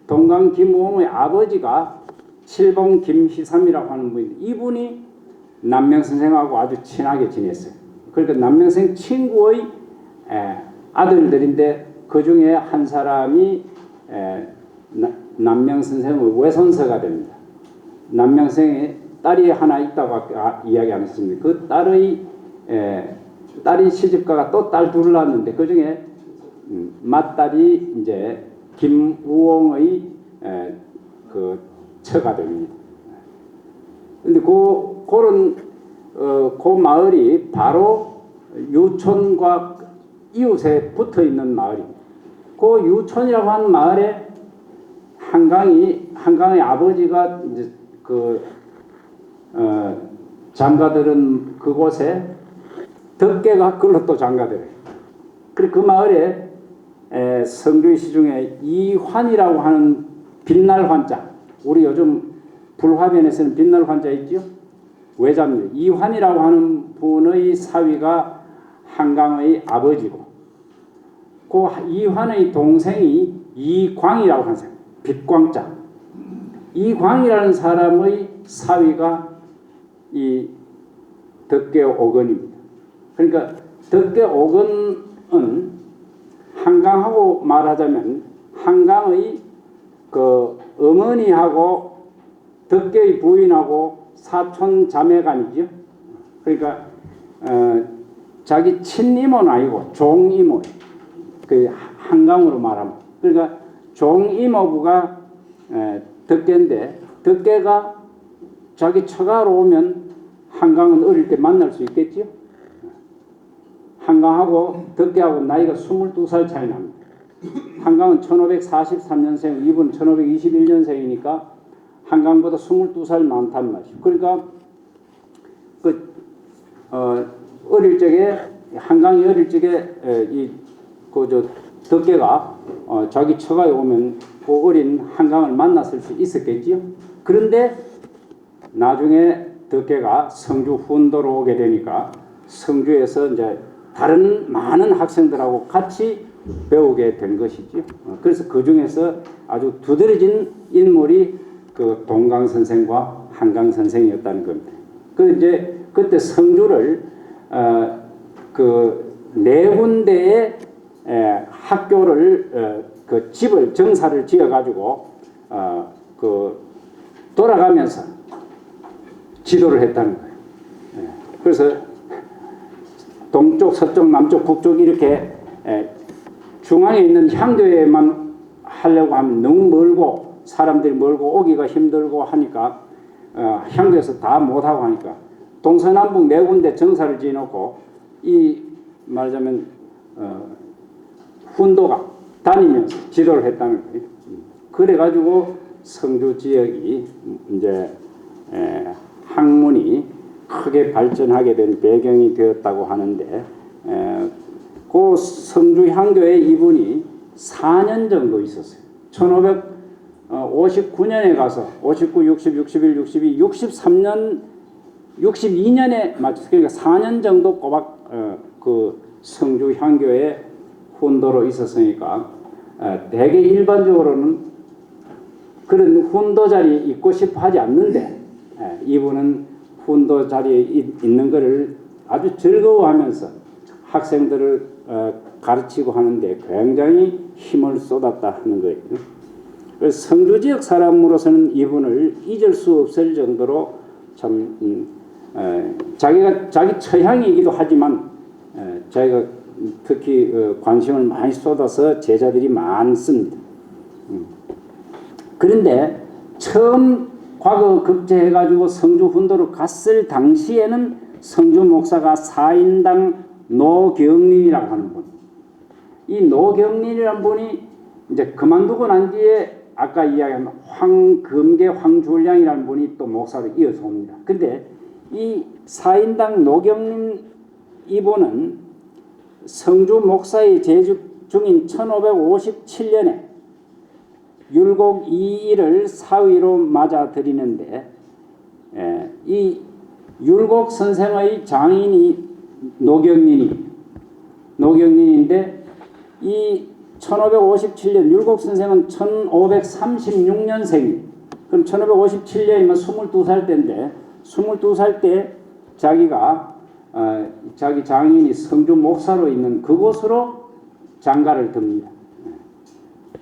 동강 김우홍의 아버지가 칠봉 김희삼이라고 하는 분인데 이분이 남명선생하고 아주 친하게 지냈어요. 그러니까 남명선 친구의 아들들인데 그 중에 한 사람이 남명선생의 외손서가 됩니다. 남명선생의 딸이 하나 있다고 아까 이야기 안 했습니다. 그 딸이 시집가가 또 딸 둘을 낳았는데 그 중에 맏딸이 이제 김우홍의 그 처가 됩니다. 근데 그런 그 마을이 바로 유촌과 이웃에 붙어 있는 마을입니다. 그 유촌이라고 하는 마을에 한강의 아버지가 이제 그 장가들은 그곳에 덕계가 그걸로 또 장가들어요. 그리고 그 마을에 성주의 시중에 이환이라고 하는 빛날 환자, 우리 요즘 불화변에서는 빛날 환자 있죠? 외자입니다. 이환이라고 하는 분의 사위가 한강의 아버지고, 그 이환의 동생이 이광이라고 하는 사람, 빛광자. 이광이라는 사람의 사위가 이 덕계오건입니다. 그러니까 덕계오건은 한강하고 말하자면 한강의 그 어머니하고 덕계의 부인하고 사촌 자매간이죠. 그러니까 자기 친이모는 아니고 종이모. 그 한강으로 말하면. 그러니까 종이모부가 덕계인데, 덕계가 자기 처가로 오면 한강은 어릴 때 만날 수 있겠지요. 한강하고 덕계하고 나이가 22살 차이 납니다. 한강은 1543년생, 이분 1521년생이니까 한강보다 22살 많단 말이죠. 그러니까 어릴 적에 한강이 어릴 적에 덕계가 자기 처가에 오면 그 어린 한강을 만났을 수 있었겠지요. 그런데 나중에 덕계가 성주 훈도로 오게 되니까 성주에서 이제 다른 많은 학생들하고 같이 배우게 된 것이죠. 그래서 그 중에서 아주 두드러진 인물이 그 동강 선생과 한강 선생이었다는 겁니다. 그 이제 그때 성주를 그 네 군데의 학교를 그 집을 정사를 지어 가지고 그 돌아가면서 지도를 했다는 거예요. 그래서 동쪽, 서쪽, 남쪽, 북쪽 이렇게 중앙에 있는 향교에만 하려고 하면 너무 멀고 사람들이 멀고 오기가 힘들고 하니까 향교에서 다 못하고 하니까 동서남북 네 군데 정사를 지어놓고 이 말하자면 훈도가 다니면서 지도를 했다는 거예요. 그래가지고 성주 지역이 이제 학문이 크게 발전하게 된 배경이 되었다고 하는데, 그 성주 향교에 이분이 4년 정도 있었어요. 1559년에 가서 59, 60, 61, 62, 63년, 62년에 맞춰서 그러니까 4년 정도 꼬박 그 성주 향교에 훈도로 있었으니까 대개 일반적으로는 그런 훈도 자리에 있고 싶어 하지 않는데 이분은 훈도 자리에 있는 것을 아주 즐거워하면서 학생들을 가르치고 하는데 굉장히 힘을 쏟았다 하는 거예요. 그래서 성주 지역 사람으로서는 이분을 잊을 수 없을 정도로 참 자기 처향이기도 하지만 자기가 특히 관심을 많이 쏟아서 제자들이 많습니다. 그런데 처음 과거 급제해가지고 성주 훈도로 갔을 당시에는 성주 목사가 사인당 노경린이라고 하는 분. 이 노경린이라는 분이 이제 그만두고 난 뒤에 아까 이야기한 황금계 황주량이라는 분이 또 목사로 이어서 옵니다. 근데 이 사인당 노경린 이분은 성주 목사의 재직 중인 1557년에 율곡 이일을 사위로 맞아들이는데 이 율곡 선생의 장인이 노경린인데 이 1557년 율곡 선생은 1536년생이 그럼 1557년이면 22살 때인데 22살 때 자기가 자기 장인이 성주 목사로 있는 그곳으로 장가를 듭니다.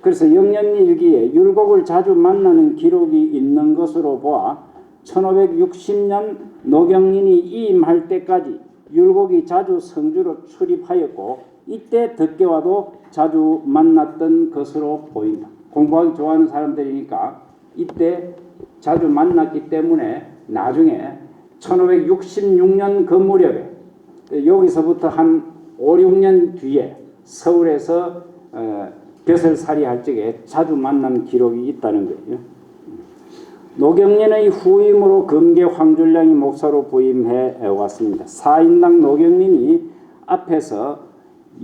그래서 영년일기에 율곡을 자주 만나는 기록이 있는 것으로 보아 1560년 노경린이 이임할 때까지 율곡이 자주 성주로 출입하였고 이때 덕계와도 자주 만났던 것으로 보인다. 공부하기 좋아하는 사람들이니까 이때 자주 만났기 때문에 나중에 1566년 그 무렵에 여기서부터 한 5, 6년 뒤에 서울에서 벼슬살이 할 적에 자주 만난 기록이 있다는 거예요. 노경련의 후임으로 금계 황줄량이 목사로 부임해 왔습니다. 4인당 노경련이 앞에서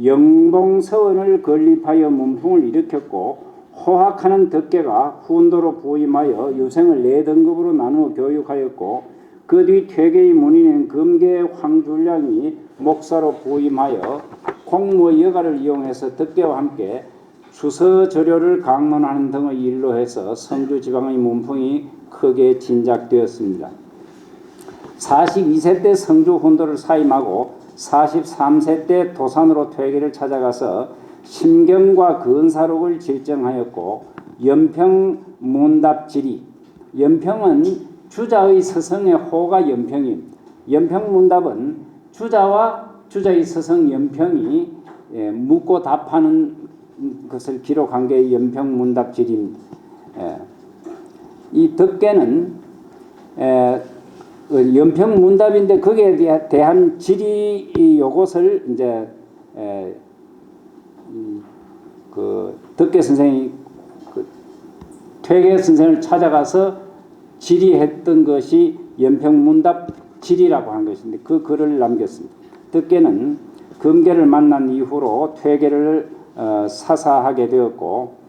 영동서원을 건립하여 문풍을 일으켰고 호학하는 덕계가 훈도로 부임하여 유생을 4등급으로 나누어 교육하였고 그 뒤 퇴계의 문인인 금계 황줄량이 목사로 부임하여 공무의 여가를 이용해서 덕계와 함께 주서저료를 강론하는 등의 일로 해서 성주 지방의 문풍이 크게 진작되었습니다. 42세 때 성주 훈도를 사임하고 43세 때 도산으로 퇴계를 찾아가서 심경과 근사록을 질정하였고 연평 문답지리, 연평은 주자의 서성의 호가 연평입니다. 연평 문답은 주자와 주자의 서성 연평이 묻고 답하는 것을 기록한 게 연평 문답지리입니다. 이 덕계는 연평 문답인데 거기에 대한 지리 요것을 이제 그 덕계 선생이 그 퇴계 선생을 찾아가서 질의했던 것이 연평문답 질의라고 한 것인데 그 글을 남겼습니다. 덕계는 금계를 만난 이후로 퇴계를 사사하게 되었고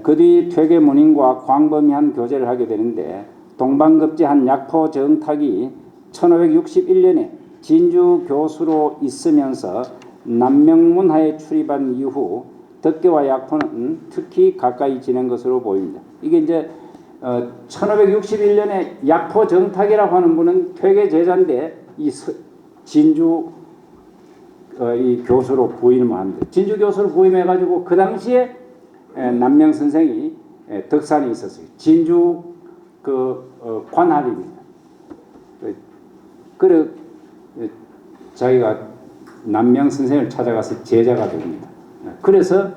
그 뒤 퇴계 문인과 광범위한 교제를 하게 되는데 동방급제한 약포 정탁이 1561년에 진주 교수로 있으면서 남명문화에 출입한 이후 덕계와 약포는 특히 가까이 지낸 것으로 보입니다. 이게 이제 1561년에 약포 정탁이라고 하는 분은 퇴계 제자인데 이 진주 이 교수로 부임을 합니다. 진주 교수로 부임해가지고 그 당시에 남명 선생이 덕산에 있었어요. 진주 관할입니다. 그래 자기가 남명 선생을 찾아가서 제자가 됩니다. 그래서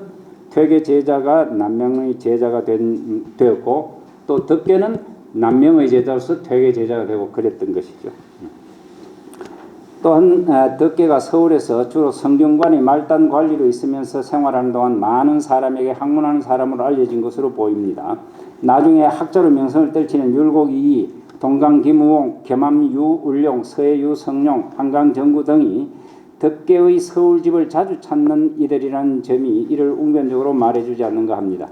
퇴계 제자가 남명의 제자가 되었고 또 덕계는 남명의 제자로서 퇴계 제자가 되고 그랬던 것이죠. 또한 덕계가 서울에서 주로 성균관의 말단 관리로 있으면서 생활하는 동안 많은 사람에게 학문하는 사람으로 알려진 것으로 보입니다. 나중에 학자로 명성을 떨치는 율곡이이, 동강김우홍, 겸암유울룡, 서해유성룡, 한강정구 등이 덕계의 서울집을 자주 찾는 이들이라는 점이 이를 웅변적으로 말해주지 않는가 합니다.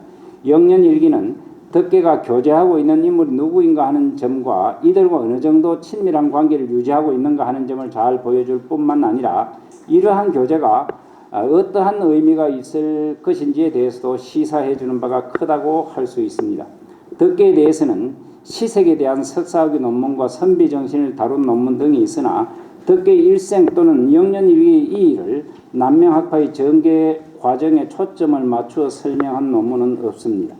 영년일기는 덕계가 교제하고 있는 인물이 누구인가 하는 점과 이들과 어느 정도 친밀한 관계를 유지하고 있는가 하는 점을 잘 보여줄 뿐만 아니라 이러한 교제가 어떠한 의미가 있을 것인지에 대해서도 시사해 주는 바가 크다고 할 수 있습니다. 덕계에 대해서는 시색에 대한 석사학위 논문과 선비정신을 다룬 논문 등이 있으나 덕계의 일생 또는 영년일기 이 일을 남명학파의 전개 과정에 초점을 맞추어 설명한 논문은 없습니다.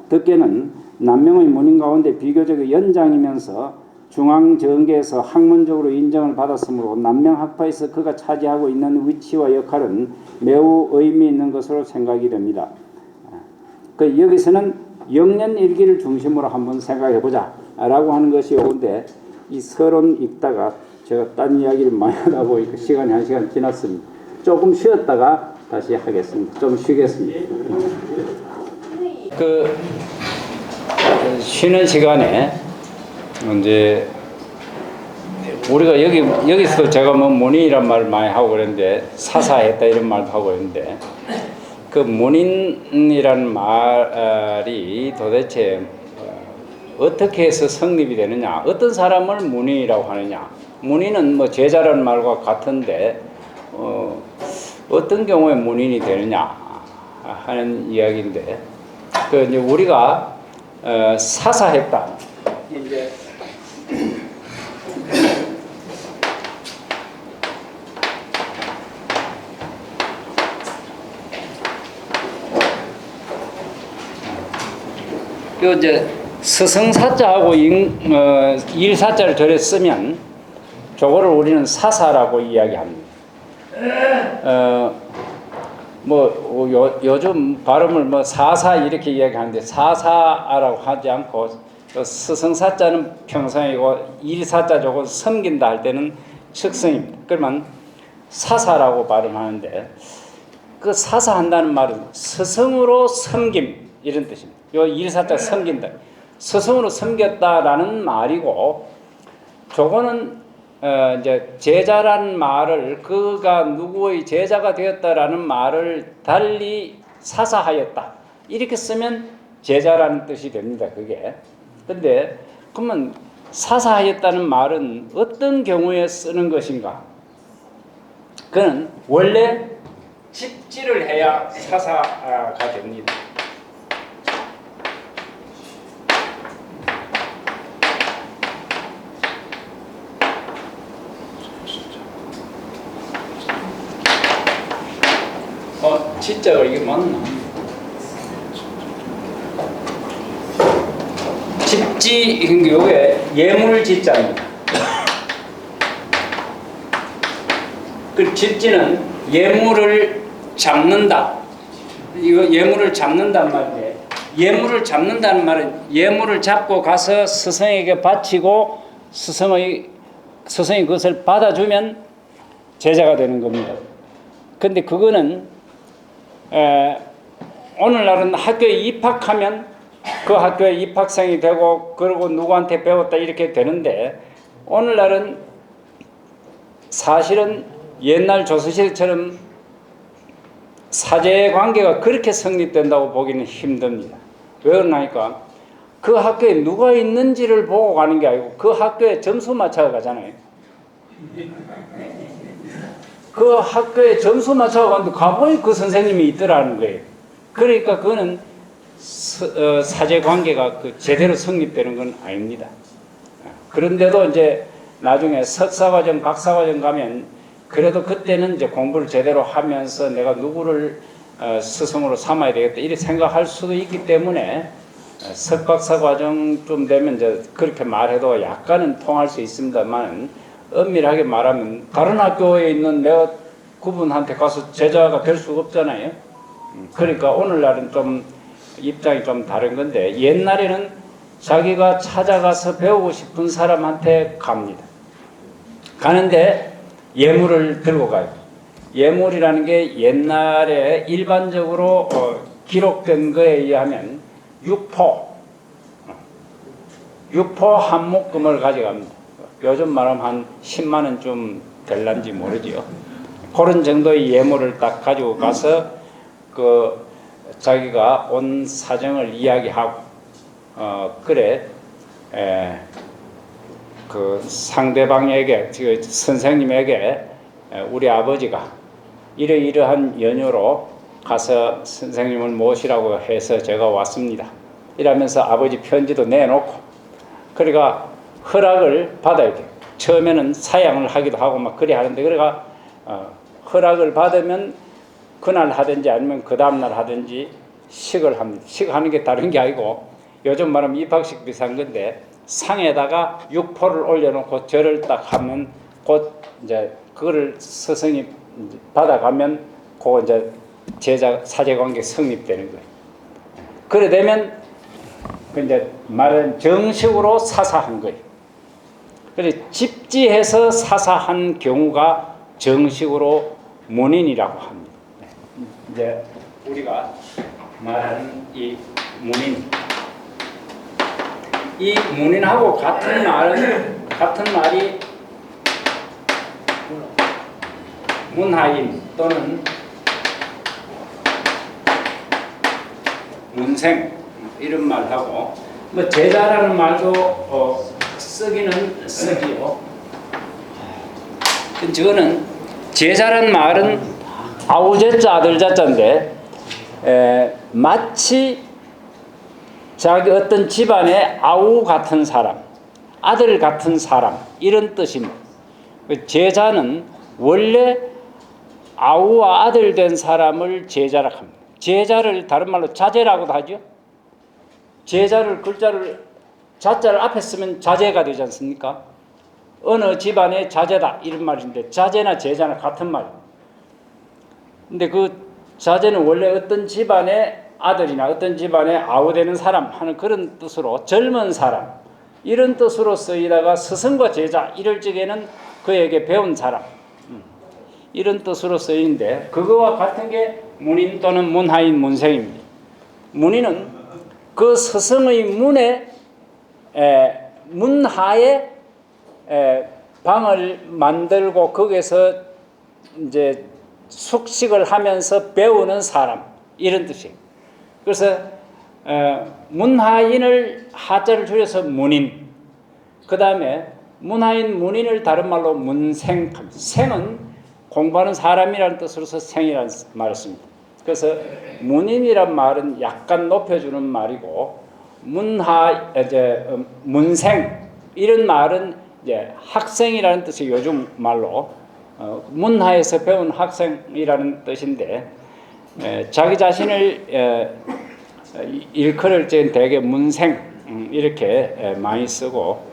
덕계는 남명의 문인 가운데 비교적 연장이면서 중앙정계에서 학문적으로 인정을 받았으므로 남명학파에서 그가 차지하고 있는 위치와 역할은 매우 의미 있는 것으로 생각이 됩니다. 여기서는 영년일기를 중심으로 한번 생각해보자 라고 하는 것이 오는데 이 서론 읽다가 제가 딴 이야기를 많이 하다 보니까 시간이 1시간 지났습니다. 조금 쉬었다가 다시 하겠습니다. 좀 쉬겠습니다. 쉬는 시간에 이제 우리가 여기서 제가 뭐 문인이란 말을 많이 하고 그랬는데 사사했다 이런 말도 하고 있는데 그 문인이란 말이 도대체 어떻게 해서 성립이 되느냐, 어떤 사람을 문인이라고 하느냐. 문인은 뭐 제자라는 말과 같은데 어떤 경우에 문인이 되느냐 하는 이야기인데 이제 우리가 사사했다. 이제 이제 서성사자하고 일사자를 절에 쓰면 저거를 우리는 사사라고 이야기합니다. 요즘 발음을 뭐 사사 이렇게 이야기하는데 사사라고 하지 않고 서성사자는 평성이고 일사자 저거 섬긴다 할 때는 측성입니다. 그러면 사사라고 발음하는데 그 사사한다는 말은 스승으로 섬김 이런 뜻입니다. 요 일사자 섬긴다. 스승으로 섬겼다라는 말이고, 저거는 이제 제자라는 말을, 그가 누구의 제자가 되었다라는 말을 달리 사사하였다 이렇게 쓰면 제자라는 뜻이 됩니다. 그게. 근데 그러면 사사하였다는 말은 어떤 경우에 쓰는 것인가? 그는 원래 집지를 해야 사사가 됩니다. 진짜가 이게 맞나? 집지, 이게 예물지자입니다. 그 집지는 예물을 잡는다. 이거 예물을 잡는단 말인데, 예물을 잡는다는 말은 예물을 잡고 가서 스승에게 바치고 스승이 그것을 받아주면 제자가 되는 겁니다. 근데 그거는 오늘날은 학교에 입학하면 그 학교에 입학생이 되고 그리고 누구한테 배웠다 이렇게 되는데, 오늘날은 사실은 옛날 조선시대처럼 사제 관계가 그렇게 성립된다고 보기는 힘듭니다. 왜 그러냐니까 그 학교에 누가 있는지를 보고 가는 게 아니고 그 학교에 점수 맞춰 가잖아요. 그 학교에 점수 맞춰 갔는데 가보니 그 선생님이 있더라는 거예요. 그러니까 그거는 사제 관계가 제대로 성립되는 건 아닙니다. 그런데도 이제 나중에 석사과정, 박사과정 가면 그래도 그때는 이제 공부를 제대로 하면서 내가 누구를 스승으로 삼아야 되겠다 이렇게 생각할 수도 있기 때문에 석박사 과정쯤 되면 이제 그렇게 말해도 약간은 통할 수 있습니다만, 엄밀하게 말하면 다른 학교에 있는 내가 그분한테 가서 제자가 될 수가 없잖아요. 그러니까 오늘날은 좀 입장이 좀 다른 건데, 옛날에는 자기가 찾아가서 배우고 싶은 사람한테 갑니다. 가는데 예물을 들고 가요. 예물이라는 게 옛날에 일반적으로 기록된 거에 의하면 육포 한 묶음을 가져갑니다. 요즘 말하면 한 10만 원쯤 될란지 모르지요. 그런 정도의 예물을 딱 가지고 가서 그 자기가 온 사정을 이야기하고 그래 그 상대방에게, 그 선생님에게 우리 아버지가 이러이러한 연유로 가서 선생님을 모시라고 해서 제가 왔습니다. 이러면서 아버지 편지도 내놓고, 그러니까 허락을 받아야 돼요. 처음에는 사양을 하기도 하고 막 그래 하는데, 그러니까 허락을 받으면 그날 하든지 아니면 그 다음날 하든지 식을 합니다. 식하는 게 다른 게 아니고 요즘 말하면 입학식 비슷한 건데, 상에다가 육포를 올려놓고 절을 딱 하면 곧 이제 그거를 스승이 받아가면 그 이제 제자 사제관계 성립되는 거예요. 그래 되면 그 이제 말은 정식으로 사사한 거예요. 그래 집지해서 사사한 경우가 정식으로 문인이라고 합니다. 이제 우리가 말하는 이 문인, 이 문인하고 같은 말이 문하인 또는 문생 이런 말하고, 뭐 제자라는 말도 쓰기는 쓰기요. 저거는 제자라는 말은 아우제자 아들자자인데 마치 자기 어떤 집안의 아우 같은 사람, 아들 같은 사람 이런 뜻입니다. 제자는 원래 아우와 아들 된 사람을 제자라고 합니다. 제자를 다른 말로 자제라고도 하죠. 제자를 자자를 앞에 쓰면 자제가 되지 않습니까? 어느 집안의 자제다 이런 말인데, 자제나 제자나 같은 말입니다. 근데 그 자제는 원래 어떤 집안의 아들이나 어떤 집안에 아우되는 사람 하는 그런 뜻으로, 젊은 사람 이런 뜻으로 쓰이다가 스승과 제자 이럴 적에는 그에게 배운 사람 이런 뜻으로 쓰이는데, 그거와 같은 게 문인 또는 문하인 문생입니다. 문인은 그 스승의 문에 문하에 방을 만들고 거기서 이제 숙식을 하면서 배우는 사람 이런 뜻이에요. 그래서 문하인을 하자를 줄여서 문인. 그 다음에 문하인 문인을 다른 말로 문생. 생은 공부하는 사람이라는 뜻으로서 생이라는 말을 씁니다. 그래서 문인이란 말은 약간 높여주는 말이고 문생 이런 말은 이제 학생이라는 뜻이 요즘 말로 문하에서 배운 학생이라는 뜻인데 자기 자신을 일컬을 때는 대개 문생 이렇게 많이 쓰고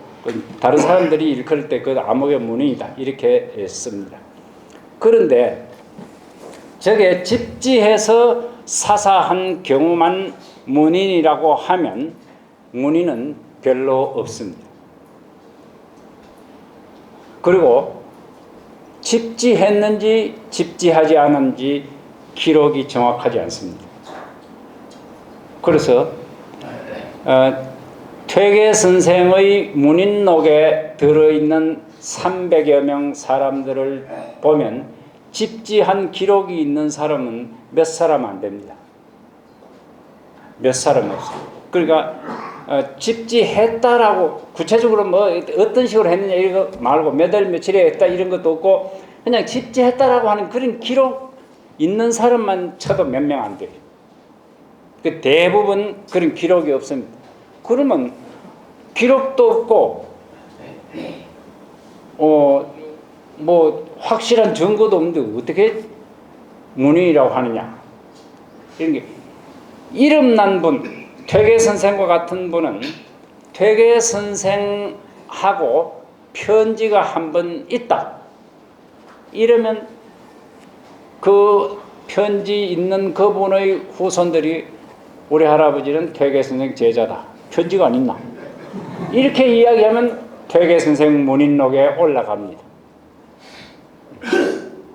다른 사람들이 일컬을 때 그 암흑의 문인이다 이렇게 씁니다. 그런데 저게 집지해서 사사한 경우만 문인이라고 하면 문인은 별로 없습니다. 그리고 집지했는지 집지하지 않은지 기록이 정확하지 않습니다. 그래서 퇴계 선생의 문인록에 들어있는 300여 명 사람들을 보면 집지한 기록이 있는 사람은 몇 사람 안 됩니다. 몇 사람 없어요. 그러니까 집지했다라고 구체적으로 뭐 어떤 식으로 했느냐 이거 말고 몇 월 며칠에 했다 이런 것도 없고 그냥 집지했다라고 하는 그런 기록 있는 사람만 쳐도 몇 명 안 돼요. 그 대부분 그런 기록이 없습니다. 그러면 기록도 없고 뭐 확실한 증거도 없는데 어떻게 문인이라고 하느냐 이런 게 이름난 분 퇴계 선생과 같은 분은 퇴계 선생하고 편지가 한 번 있다 이러면 그 편지 있는 그분의 후손들이 우리 할아버지는 퇴계 선생 제자다 편지가 안 있나 이렇게 이야기하면 퇴계 선생 문인록에 올라갑니다.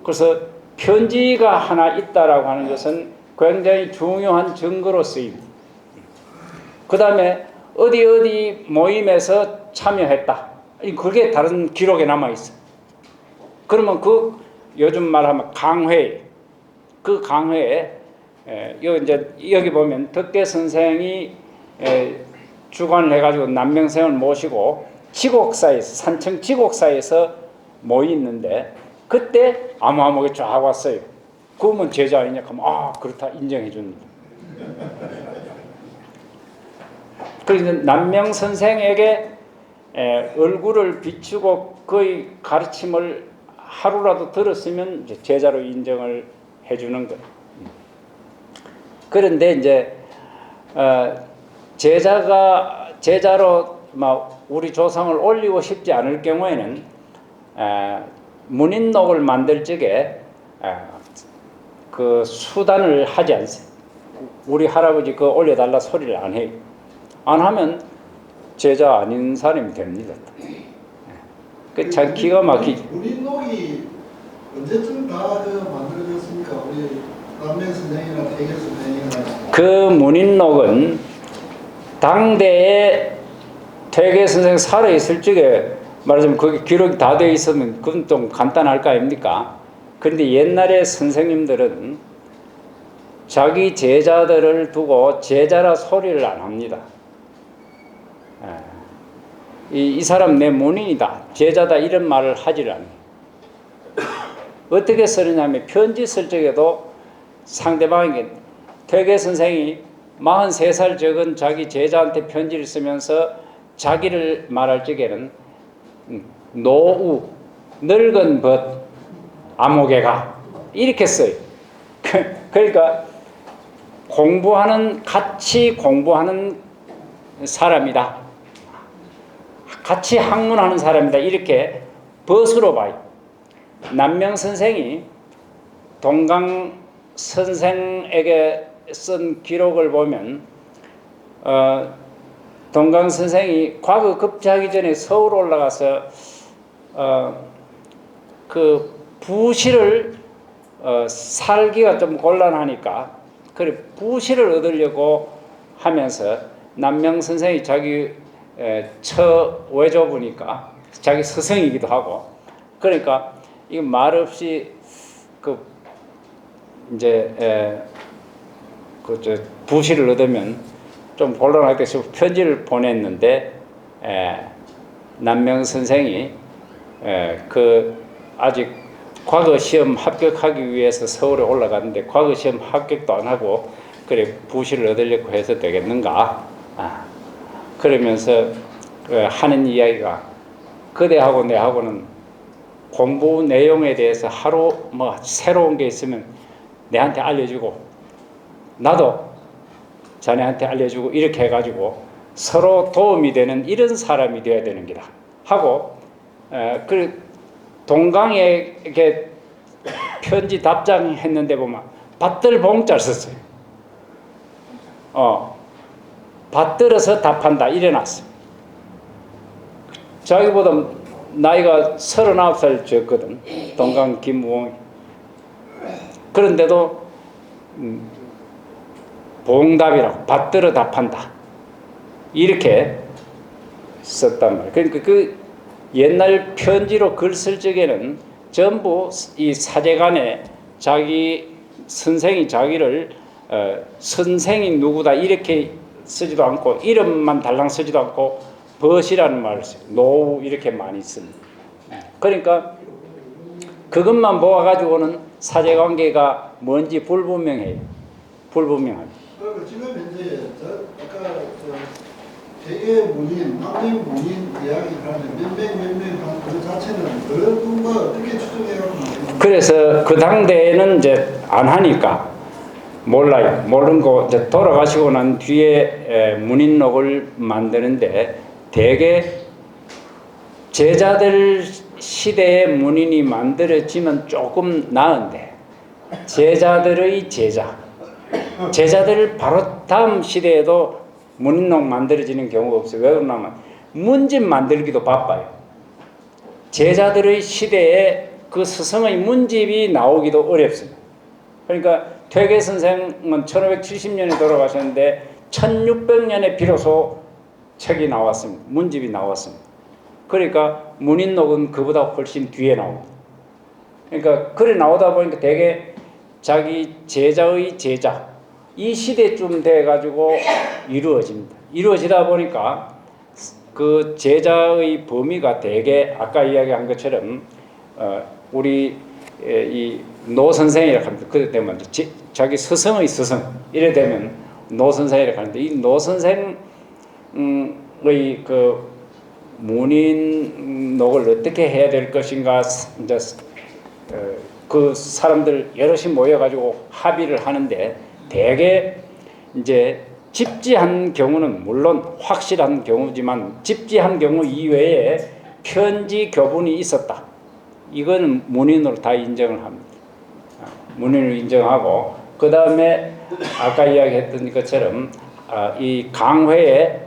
그래서 편지가 하나 있다라고 하는 것은 굉장히 중요한 증거로 쓰입니다. 그 다음에 어디 모임에서 참여했다. 그게 다른 기록에 남아있어요. 그러면 그 요즘 말하면 강회, 그 강회에 여기 보면 덕계 선생이 주관을 해가지고 남명생을 모시고 지곡사에서 산청 지곡사에서 모이는데 그때 암호암호가 쫙 왔어요. 그러면 제자 아니냐 하면 아 그렇다 인정해 줍니다. 그래서 남명 선생에게 얼굴을 비추고 그의 가르침을 하루라도 들었으면 이제 제자로 인정을 해주는 거예요. 그런데 이제 제자로 막 우리 조상을 올리고 싶지 않을 경우에는 문인록을 만들 적에 그 수단을 하지 않습니다. 우리 할아버지 그 올려달라 소리를 안 해요. 안 하면 제자 아닌 사람이 됩니다. 그 참 기가 막히죠. 문인록이 언제쯤 다 만들어졌습니까? 우리 남명 선생이나 퇴계 선생이나 그 문인록은 당대에 퇴계 선생 살아있을 적에 말하자면 그게 기록이 다 되어 있으면 그건 좀 간단할 거 아닙니까? 그런데 옛날에 선생님들은 자기 제자들을 두고 제자라 소리를 안 합니다. 이 사람 내 문인이다, 제자다 이런 말을 하지를 않아요. 어떻게 쓰느냐면 편지 쓸 적에도 상대방에게 퇴계 선생이 43살 적은 자기 제자한테 편지를 쓰면서 자기를 말할 적에는 노우, 늙은 벗, 암흑에가 이렇게 써요. 그러니까 같이 공부하는 사람이다. 같이 학문하는 사람이다. 이렇게 벗으로 봐요. 남명 선생이 동강 선생에게 쓴 기록을 보면 동강 선생이 과거 급제하기 전에 서울 올라가서 그 부실을 살기가 좀 곤란하니까 그래 부실을 얻으려고 하면서 남명 선생이 자기 처외조부니까 자기 스승이기도 하고 그러니까 이거 말없이 그 이제 그저 부실을 얻으면 좀 곤란하게 해서 편지를 보냈는데 남명 선생이 그 아직 과거 시험 합격하기 위해서 서울에 올라갔는데 과거 시험 합격도 안 하고 그래 부실을 얻으려고 해서 되겠는가? 그러면서 하는 이야기가 그대하고 내하고는 공부 내용에 대해서 하루 뭐 새로운 게 있으면 내한테 알려주고 나도 자네한테 알려주고 이렇게 해가지고 서로 도움이 되는 이런 사람이 되어야 되는 기다 하고 그 동강에게 편지 답장했는데 보면 받들 봉자를 썼어요. 받들어서 답한다 이래놨어. 자기보다 나이가 39살 적거든. 동강 김무홍. 그런데도 봉답이라고 받들어 답한다 이렇게 썼단 말이에요. 그러니까 그 옛날 편지로 글 쓸 적에는 전부 이 사제간에 자기 선생이 자기를 선생이 누구다 이렇게 쓰지도 않고 이름만 달랑 쓰지도 않고 벗이라는 말을 써요. 노우 이렇게 많이 씁니다. 그러니까 그것만 모아가지고는 사제관계가 뭔지 불분명해요. 불분명합니다. 그리고 지금 현재 아까 대개 문인, 남인 문인 이야기 하는 몇 명 한 그 자체는 그런 분과 어떻게 추정해요? 그래서 그 당대에는 이제 안 하니까 몰라요. 모르는 거 이제 돌아가시고 난 뒤에 문인록을 만드는데 대개 제자들 시대에 문인이 만들어지면 조금 나은데 제자들의 제자들 바로 다음 시대에도 문인록 만들어지는 경우가 없어요. 왜 그러냐면 문집 만들기도 바빠요. 제자들의 시대에 그 스승의 문집이 나오기도 어렵습니다. 그러니까 퇴계 선생은 1570년에 돌아가셨는데 1600년에 비로소 책이 나왔습니다. 문집이 나왔습니다. 그러니까 문인록은 그보다 훨씬 뒤에 나옵니다. 그러니까 그래 나오다 보니까 되게 자기 제자의 제자 이 시대쯤 돼가지고 이루어집니다. 이루어지다 보니까 그 제자의 범위가 되게 아까 이야기한 것처럼 우리 이 노 선생이라고 합니다. 그때 되면 자기 스승의 스승 이래 되면 노 선생이라고 하는데 이 노 선생의 그 문인록을 어떻게 해야 될 것인가 이제 그 사람들 여럿이 모여가지고 합의를 하는데 대개 이제 집지한 경우는 물론 확실한 경우지만 집지한 경우 이외에 편지 교분이 있었다. 이건 문인으로 다 인정을 합니다. 문인으로 인정하고 그 다음에 아까 이야기했던 것처럼 이 강회에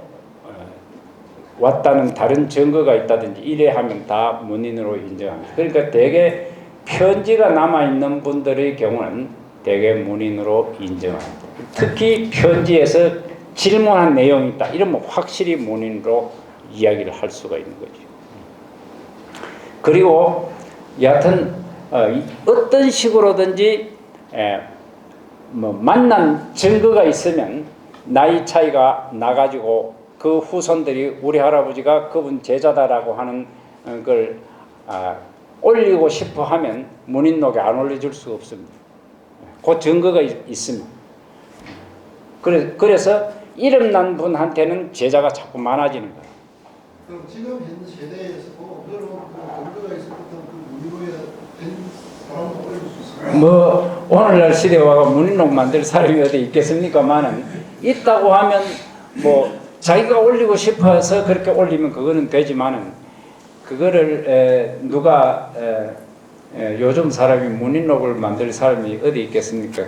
왔다는 다른 증거가 있다든지 이래 하면 다 문인으로 인정합니다. 그러니까 대개 편지가 남아있는 분들의 경우는 대개 문인으로 인정합니다. 특히 편지에서 질문한 내용이 있다. 이러면 확실히 문인으로 이야기를 할 수가 있는 거죠. 그리고 여하튼 어떤 식으로든지 뭐 만난 증거가 있으면 나이 차이가 나가지고 그 후손들이 우리 할아버지가 그분 제자다라고 하는 걸 올리고 싶어 하면 문인록에 안 올려줄 수가 없습니다. 그 증거가 있습니다. 그래서 이름 난 분한테는 제자가 자꾸 많아지는 거예요. 그럼 지금 현 세대에서 그런 근거가 있을 것같은 그 문인록에 된 사람도 올릴 수 있습니다. 뭐 오늘날 시대에 와가 문인록 만들 사람이 어디 있겠습니까만은 있다고 하면 뭐 자기가 올리고 싶어서 그렇게 올리면 그거는 되지만은 그거를 누가 요즘 사람이 문인록을 만들 사람이 어디 있겠습니까?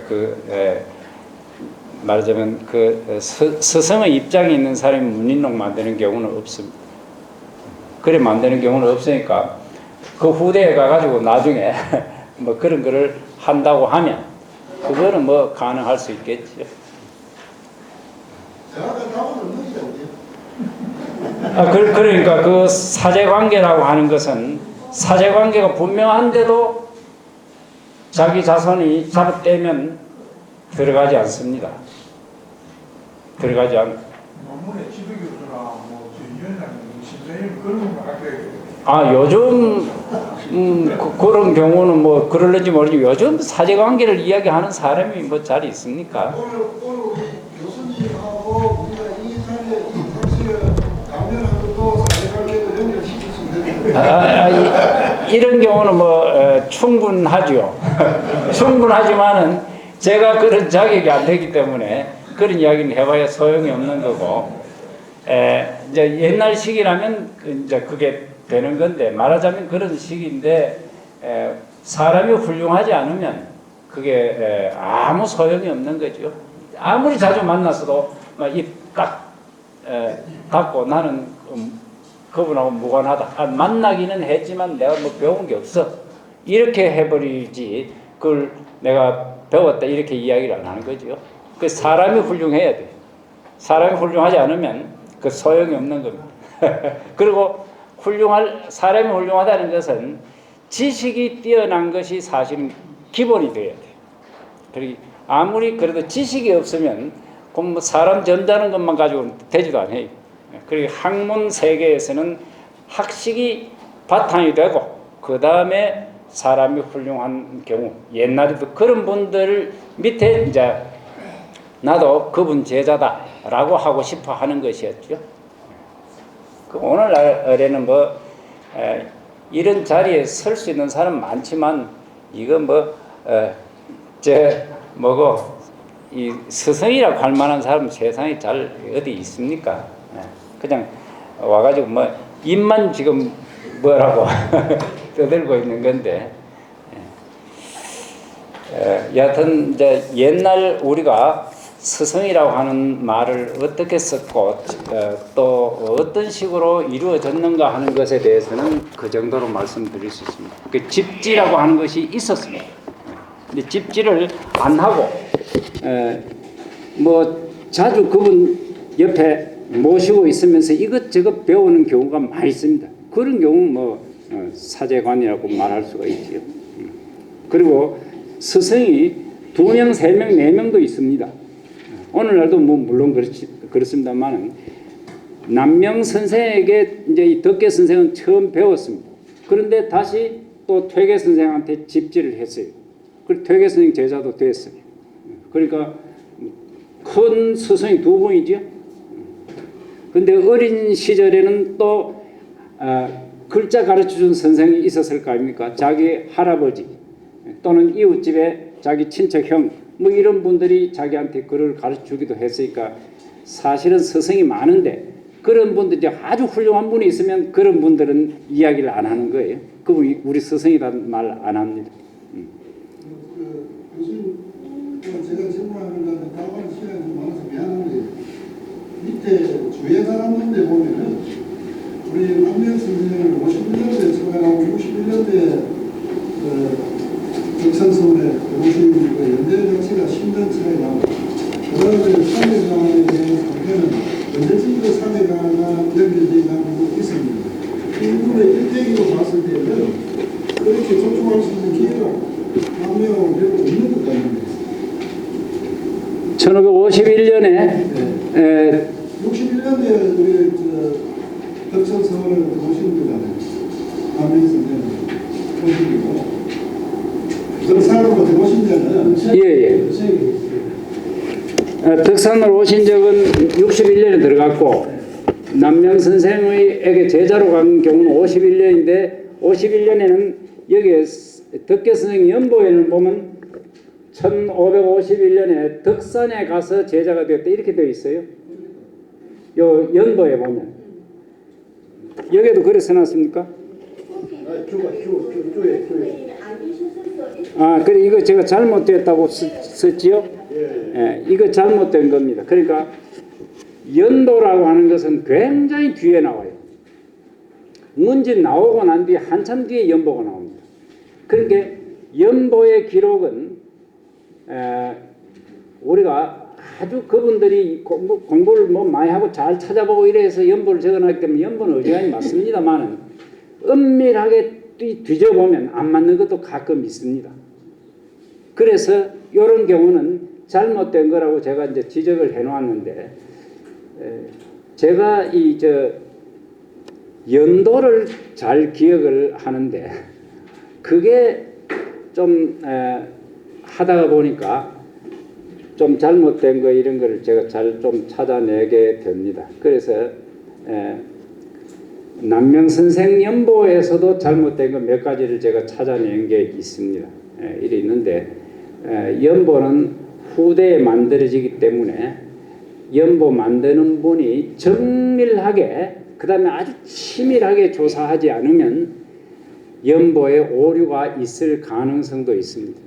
말하자면 그 스승의 입장에 있는 사람이 문인록 만드는 경우는 없습니다. 그래 만드는 경우는 없으니까 그 후대에 가가지고 나중에 뭐 그런 거를 한다고 하면 그거는 뭐 가능할 수 있겠죠. 정확한 답은 없는 거죠. 그러니까 그 사제관계라고 하는 것은 사제관계가 분명한데도 자기 자손이 잘못되면 들어가지 않습니다. 들어가지 않고. 논문에 지도교수나 위원장님, 신선생님 그런 거 같아요. 요즘 그런 경우는 뭐 그럴는지 모르지만 요즘 사제관계를 이야기하는 사람이 뭐 잘 있습니까? 오늘 교수님하고 우리가 이 자리에 이 탁시를 강연하고 또 사회관계도 연결시키시면 됩니다. 이런 경우는 뭐 충분하죠. 충분하지만은 제가 그런 자격이 안 되기 때문에 그런 이야기는 해봐야 소용이 없는 거고, 이제 옛날 시기라면 이제 그게 되는 건데, 말하자면 그런 시기인데 사람이 훌륭하지 않으면 그게 아무 소용이 없는 거죠. 아무리 자주 만났어도 입 딱 닫고 나는 그분하고 무관하다. 만나기는 했지만 내가 뭐 배운 게 없어. 이렇게 해버리지. 그걸 내가 배웠다 이렇게 이야기를 안 하는 거죠. 그 사람이 훌륭해야 돼. 사람이 훌륭하지 않으면 그 소용이 없는 겁니다. 그리고 사람이 훌륭하다는 것은 지식이 뛰어난 것이 사실은 기본이 되어야 돼. 그리고 아무리 그래도 지식이 없으면 그럼 뭐 사람 점잖은 것만 가지고는 되지도 않아요. 그리고 학문 세계에서는 학식이 바탕이 되고 그 다음에 사람이 훌륭한 경우, 옛날에도 그런 분들 밑에 이제 나도 그분 제자다라고 하고 싶어 하는 것이었죠. 오늘날에는 뭐 이런 자리에 설 수 있는 사람 많지만 이거 이 스승이라고 할 만한 사람 세상에 잘 어디 있습니까? 그냥 와가지고 뭐 입만 지금 뭐라고 떠들고 있는 건데, 여하튼 이제 옛날 우리가 스승이라고 하는 말을 어떻게 썼고 또 어떤 식으로 이루어졌는가 하는 것에 대해서는 그 정도로 말씀드릴 수 있습니다. 그 집지라고 하는 것이 있었습니다. 근데 집지를 안 하고 뭐 자주 그분 옆에 모시고 있으면서 이것저것 배우는 경우가 많이 있습니다. 그런 경우 뭐 사제관이라고 말할 수가 있지요. 그리고 스승이 2명, 3명, 4명도 있습니다. 오늘날도 뭐 물론 그렇습니다만 남명 선생에게 이제 이 덕계 선생은 처음 배웠습니다. 그런데 다시 또 퇴계 선생한테 집지를 했어요. 그리고 퇴계 선생 제자도 됐어요. 그러니까 큰 스승이 2분이죠. 근데 어린 시절에는 또 글자 가르쳐준 선생이 있었을 거 아닙니까? 자기 할아버지 또는 이웃집에 자기 친척 형 뭐 이런 분들이 자기한테 글을 가르쳐주기도 했으니까 사실은 스승이 많은데 그런 분들이 아주 훌륭한 분이 있으면 그런 분들은 이야기를 안 하는 거예요. 그분이 우리 스승이라는 말 안 합니다. 교수님, 제가 질문하려고 답하는 시간이 좀 많아서 미안한데 밑에 주위에 사람들 보면은 우리 남명 선생을 51년도에 처음하고 61년도에 덕선서울에 오신 연대 자체가 10년 차이 나고 그다음에 사회강화에 대한 상태는 언제쯤부터 사회강화가 연결되어 가고 있습니다. 일본의 일대기로 봤을 때는 그렇게 접촉할 수 있는 기회가 남명은 별로 없는 것 같습니다. 1551년에 61년도에 우리 덕선서울을 오신 거잖아요. 남명 선생님 오신 거고. 덕산으로 들어오신 데는 예. 덕산으로 오신 적은 61년에 들어갔고 남명 선생에게 제자로 간 경우는 51년인데 51년에는 여기에 덕계 선생 연보에는 보면 1551년에 덕산에 가서 제자가 되었다 이렇게 되어 있어요. 요 연보에 보면 여기에도 그래 써놨습니까? 그래 이거 제가 잘못됐다고 썼지요? 이거 잘못된 겁니다. 그러니까 연도라고 하는 것은 굉장히 뒤에 나와요. 문제 나오고 난 뒤에 한참 뒤에 연보가 나옵니다. 그러니까 연보의 기록은 우리가 아주 그분들이 공부를 뭐 많이 하고 잘 찾아보고 이래서 연보를 적어놨기 때문에 연보는 어지간히 맞습니다만은 엄밀하게 뒤져보면 안 맞는 것도 가끔 있습니다. 그래서 이런 경우는 잘못된 거라고 제가 이제 지적을 해놓았는데, 제가 연도를 잘 기억을 하는데 그게 좀 하다가 보니까 좀 잘못된 거 이런 거를 제가 잘 좀 찾아내게 됩니다. 그래서 남명선생 연보에서도 잘못된 거 몇 가지를 제가 찾아낸 게 있습니다. 이래 있는데, 연보는 후대에 만들어지기 때문에 연보 만드는 분이 정밀하게 그 다음에 아주 치밀하게 조사하지 않으면 연보에 오류가 있을 가능성도 있습니다.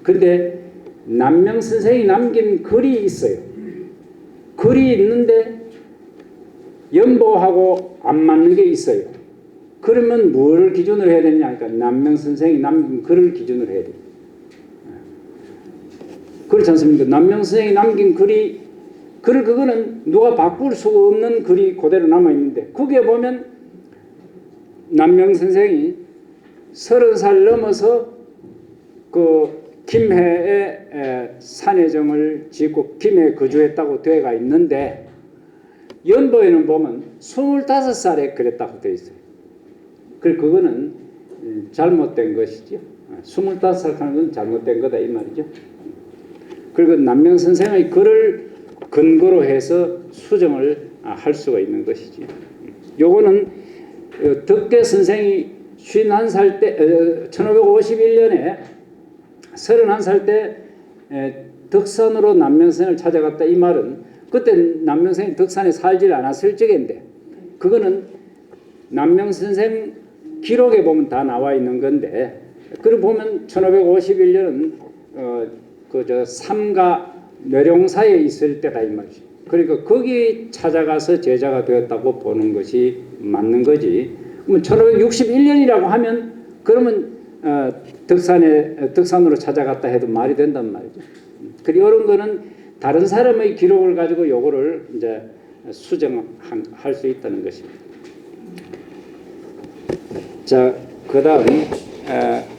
그런데 남명선생이 남긴 글이 있어요. 글이 있는데 연보하고 안 맞는 게 있어요. 그러면 뭘 기준으로 해야 되냐? 그러니까 남명선생이 남긴 글을 기준으로 해야 돼요. 그렇지 않습니까? 남명선생이 남긴 그거는 누가 바꿀 수가 없는 글이 그대로 남아있는데, 거기에 보면 남명선생이 30살 넘어서 그 김해에 산해정을 짓고 김해에 거주했다고 되어가 있는데, 연보에는 보면 25살에 그랬다고 되어 있어요. 그거는 잘못된 것이죠. 25살 하는 건 잘못된 거다 이 말이죠. 그리고 남명선생의 글을 근거로 해서 수정을 할 수가 있는 것이지. 요거는 덕계 선생이 51살 때 1551년에 31살 때 덕산으로 남명선생을 찾아갔다 이 말은 그때 남명선생이 덕산에 살지 않았을 적인데, 그거는 남명선생 기록에 보면 다 나와 있는 건데, 그걸 보면 1551년은 삼가 뇌룡사에 있을 때다 이 말이죠. 그러니까 거기 찾아가서 제자가 되었다고 보는 것이 맞는 거지. 그럼 1561년이라고 하면 그러면 덕산으로 찾아갔다 해도 말이 된단 말이죠. 그리고 이런 거는 다른 사람의 기록을 가지고 요거를 이제 수정할 수 있다는 것입니다. 자, 그다음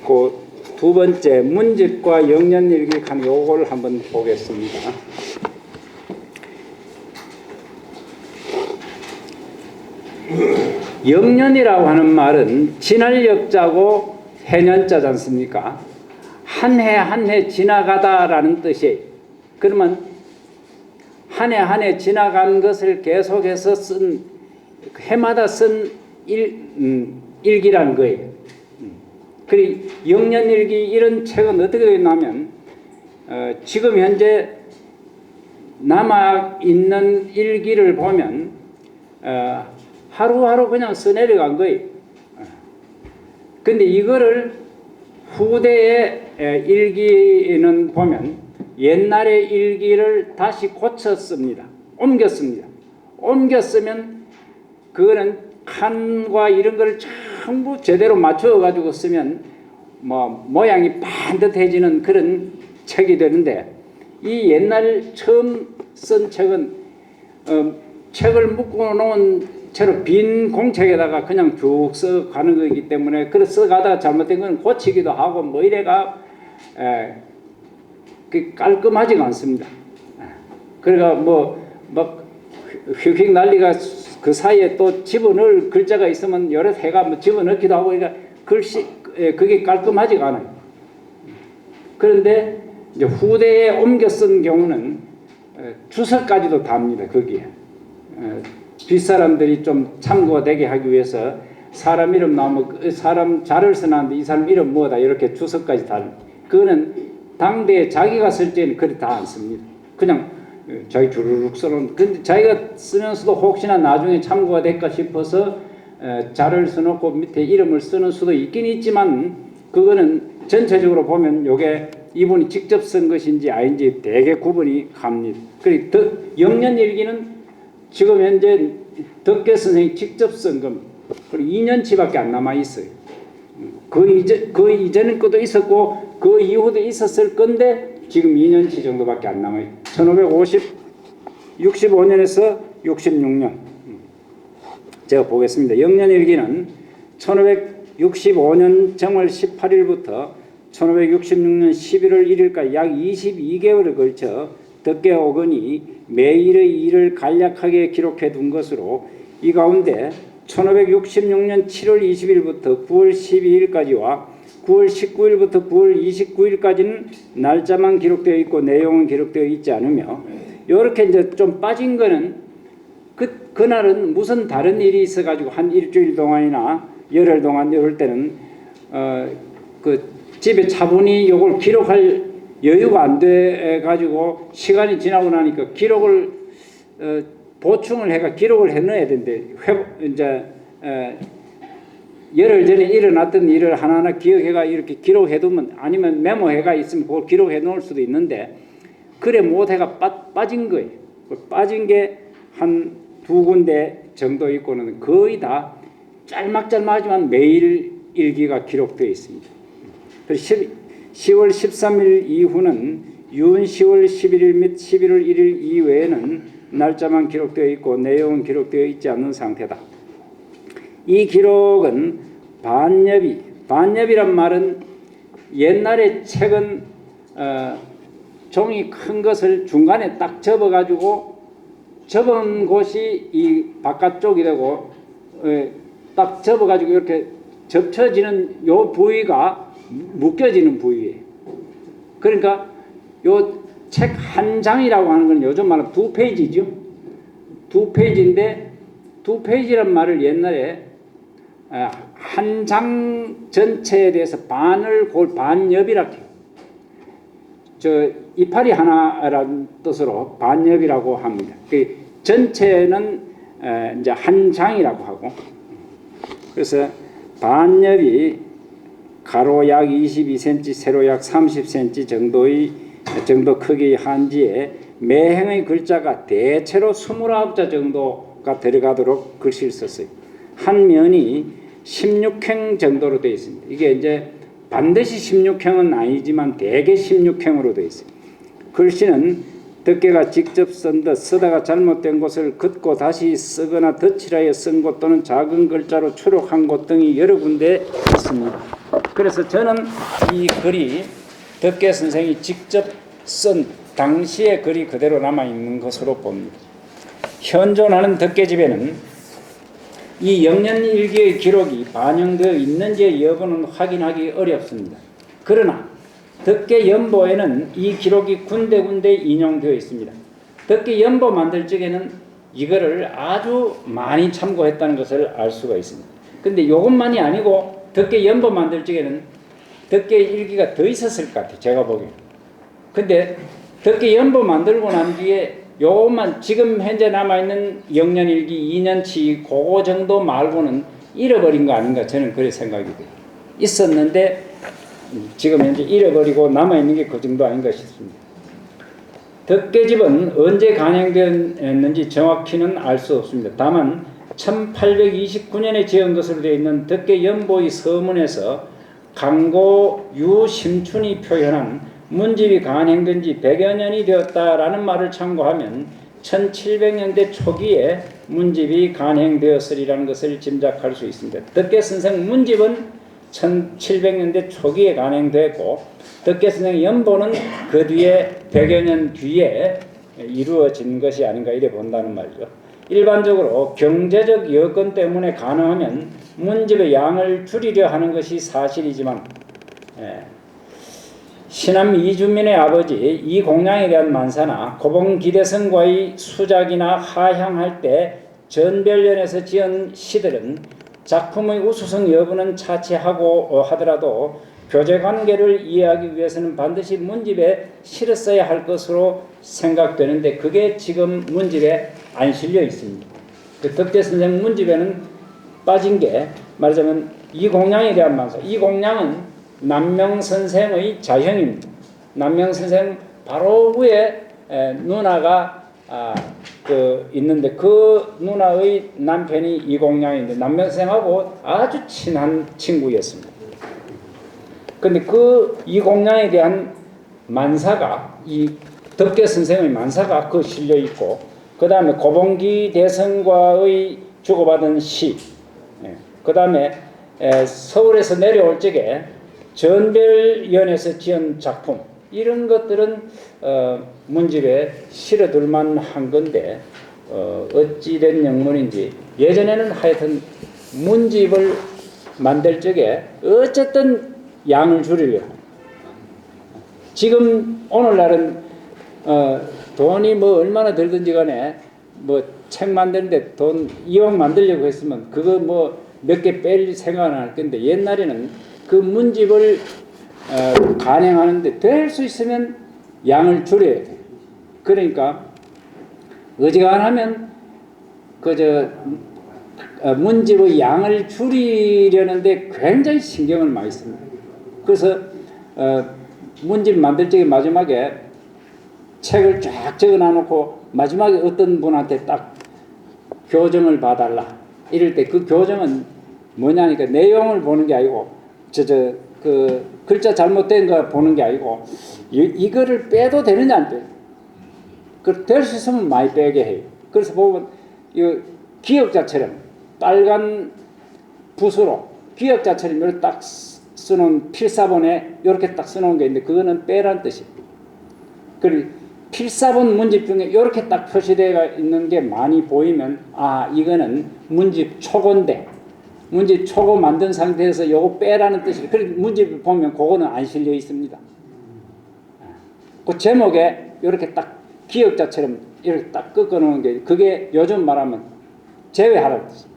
그 두 번째 문집과 영년일기 간 요거를 한번 보겠습니다. 영년이라고 하는 말은 지날역자고 해년자지 않습니까? 한 해 한 해 지나가다라는 뜻이에요. 그러면 한 해 한 해 지나간 것을 계속해서 해마다 쓴 일기라는 거예요. 그리고 영년일기 이런 책은 어떻게 되냐면 지금 현재 남아 있는 일기를 보면 하루하루 그냥 써내려간 거예요. 근데 이거를 후대의 일기는 보면 옛날의 일기를 다시 고쳤습니다. 옮겼습니다. 옮겼으면 그거는 칸과 이런 걸 전부 제대로 맞춰 가지고 쓰면 모양이 반듯해지는 그런 책이 되는데, 이 옛날 처음 쓴 책은 책을 묶어 놓은 채로 빈 공책에다가 그냥 쭉 써가는 거기 때문에, 그래 써가다가 잘못된 건 고치기도 하고 뭐 이래가 깔끔하지가 않습니다. 그러니까 막 휙휙 난리가 그 사이에 또 집어넣을 글자가 있으면 여러 해가 뭐 집어넣기도 하고, 그러니까 글씨 그게 깔끔하지가 않아요. 그런데 이제 후대에 옮겨 쓴 경우는 주석까지도 답니다. 거기에 뒷사람들이 좀 참고가 되게 하기 위해서 사람 이름 나오면 사람 자를 써놨는데 이 사람 이름 뭐다 이렇게 주석까지 다. 그거는 당대에 자기가 쓸 때는 그리 다 안 씁니다. 그냥 자기 주르륵 써놓은. 근데 자기가 쓰면서도 혹시나 나중에 참고가 될까 싶어서 자를 써놓고 밑에 이름을 쓰는 수도 있긴 있지만, 그거는 전체적으로 보면 요게 이분이 직접 쓴 것인지 아닌지 대개 구분이 갑니다. 그리고 영년일기는 지금 현재 덕계 선생이 직접 쓴 겁니다. 그리고 2년치밖에 안 남아 있어요. 그 이전에 것도 있었고 그 이후도 있었을 건데 지금 2년치 정도밖에 안 남아요. 65년에서 66년. 제가 보겠습니다. 영년일기는 1565년 정월 18일부터 1566년 11월 1일까지 약 22개월에 걸쳐 덕계오건이 매일의 일을 간략하게 기록해 둔 것으로 이 가운데 1566년 7월 20일부터 9월 12일까지와 9월 19일부터 9월 29일까지는 날짜만 기록되어 있고 내용은 기록되어 있지 않으며 이렇게 이제 좀 빠진 거는 그날은 무슨 다른 일이 있어가지고 한 일주일 동안이나 열흘 동안 이럴 때는 그 집에 차분히 요걸 기록할 여유가 안 돼 가지고 시간이 지나고 나니까 기록을 보충을 해가 기록을 해놔야 된대. 이제 열흘 전에 일어났던 일을 하나하나 기억해가 이렇게 기록해두면 아니면 메모해가 있으면 그걸 기록해 놓을 수도 있는데 그래 못해가 빠진 거예요. 빠진 게 한 두 군데 정도 있고는 거의 다 짤막짤막하지만 매일 일기가 기록되어 있습니다. 10월 13일 이후는 윤 10월 11일 및 11월 1일 이외에는 날짜만 기록되어 있고 내용은 기록되어 있지 않는 상태다. 이 기록은 반엽이란 말은 옛날에 책은 종이 큰 것을 중간에 딱 접어가지고 접은 곳이 이 바깥쪽이 되고 딱 접어가지고 이렇게 접쳐지는 요 부위가 묶여지는 부위예요. 그러니까 요 책 한 장이라고 하는 건 요즘 말로 2페이지죠. 2페이지인데 2페이지란 말을 옛날에 한 장 전체에 대해서 반을 그걸 반엽이라고 해요. 저 이파리 하나라는 뜻으로 반엽이라고 합니다. 그 전체는 이제 한 장이라고 하고 그래서 반엽이 가로 약 22cm, 세로 약 30cm 정도 크기의 한지에 매행의 글자가 대체로 29자 정도가 들어가도록 글씨를 썼어요. 한 면이 16행 정도로 되어 있습니다. 이게 이제 반드시 16행은 아니지만 대개 16행으로 되어 있어요. 글씨는 덕계가 직접 쓴 듯 쓰다가 잘못된 곳을 긋고 다시 쓰거나 덧칠하여 쓴 곳 또는 작은 글자로 추록한 곳 등이 여러 군데 있습니다. 그래서 저는 이 글이 덕계 선생이 직접 쓴 당시의 글이 그대로 남아있는 것으로 봅니다. 현존하는 덕계집에는 이 영년일기의 기록이 반영되어 있는지의 여부는 확인하기 어렵습니다. 그러나 덕계연보에는 이 기록이 군데군데 인용되어 있습니다. 덕계연보 만들 적에는 이거를 아주 많이 참고했다는 것을 알 수가 있습니다. 근데 이것만이 아니고 덕계연보 만들 적에는 덕계일기가 더 있었을 것 같아요. 제가 보기에는. 근데 덕계연보 만들고 난 뒤에 요것만 지금 현재 남아있는 영년일기 2년치 그거 정도 말고는 잃어버린 거 아닌가 저는 그렇게 생각이 돼요. 있었는데 지금 현재 잃어버리고 남아있는 게 그 정도 아닌가 싶습니다. 덕계집은 언제 간행되었는지 정확히는 알 수 없습니다. 다만 1829년에 지은 것으로 되어 있는 덕계연보의 서문에서 강고 유심춘이 표현한 문집이 간행된 지 100여 년이 되었다라는 말을 참고하면 1700년대 초기에 문집이 간행되었으리라는 것을 짐작할 수 있습니다. 덕계 선생 문집은 1700년대 초기에 간행되었고 덕계 선생 연보는 그 뒤에 100여 년 뒤에 이루어진 것이 아닌가 이래 본다는 말이죠. 일반적으로 경제적 여건 때문에 가능하면 문집의 양을 줄이려 하는 것이 사실이지만 신암 이주민의 아버지 이공양에 대한 만사나 고봉기대성과의 수작이나 하향할 때 전별련에서 지은 시들은 작품의 우수성 여부는 차치하고 하더라도 교제관계를 이해하기 위해서는 반드시 문집에 실었어야 할 것으로 생각되는데 그게 지금 문집에 안 실려 있습니다. 그 덕계 선생 문집에는 빠진 게 말하자면 이공양에 대한 만사. 이공양은 남명선생의 자형입니다. 남명선생 바로 위에 누나가 있는데 그 누나의 남편이 이공양인데 남명선생하고 아주 친한 친구였습니다. 그런데 그 이공양에 대한 만사가 이 덕계 선생의 만사가 그 실려 있고, 그 다음에 고봉기 대성과의 주고받은 시, 그 다음에 서울에서 내려올 적에 전별연에서 지은 작품, 이런 것들은 문집에 실어둘만 한 건데 어찌된 영문인지 예전에는 하여튼 문집을 만들 적에 어쨌든 양을 줄이려고. 지금 오늘날은 돈이 뭐 얼마나 들든지 간에 뭐 책 만드는데 돈 2억 만들려고 했으면 그거 뭐 몇 개 뺄 생각은 할 건데, 옛날에는 그 문집을 간행하는데 될 수 있으면 양을 줄여야 돼. 그러니까 어지간하면 그저 문집의 양을 줄이려는데 굉장히 신경을 많이 씁니다. 그래서 문집 만들 적에 마지막에 책을 쫙 적어 놔놓고 마지막에 어떤 분한테 딱 교정을 봐달라 이럴 때 그 교정은 뭐냐니까 내용을 보는 게 아니고 그 글자 잘못된 거 보는 게 아니고 이거를 빼도 되느냐 안 돼. 그 될 수 있으면 많이 빼게 해요. 그래서 보면 이 기역자처럼 빨간 붓으로 기역자처럼 이렇게 딱 쓰는 필사본에 이렇게 딱 써놓은 게 있는데 그거는 빼란 뜻이에요. 그리고 필사본 문집 중에 이렇게 딱 표시되어 있는 게 많이 보이면 아 이거는 문집 초고인데 문집 초고 만든 상태에서 요거 빼라는 뜻이에요. 그래서 문집 보면 그거는 안 실려 있습니다. 그 제목에 이렇게 딱 기역자처럼 이렇게 딱 꺾어놓은 게 그게 요즘 말하면 제외하라는 뜻이에요.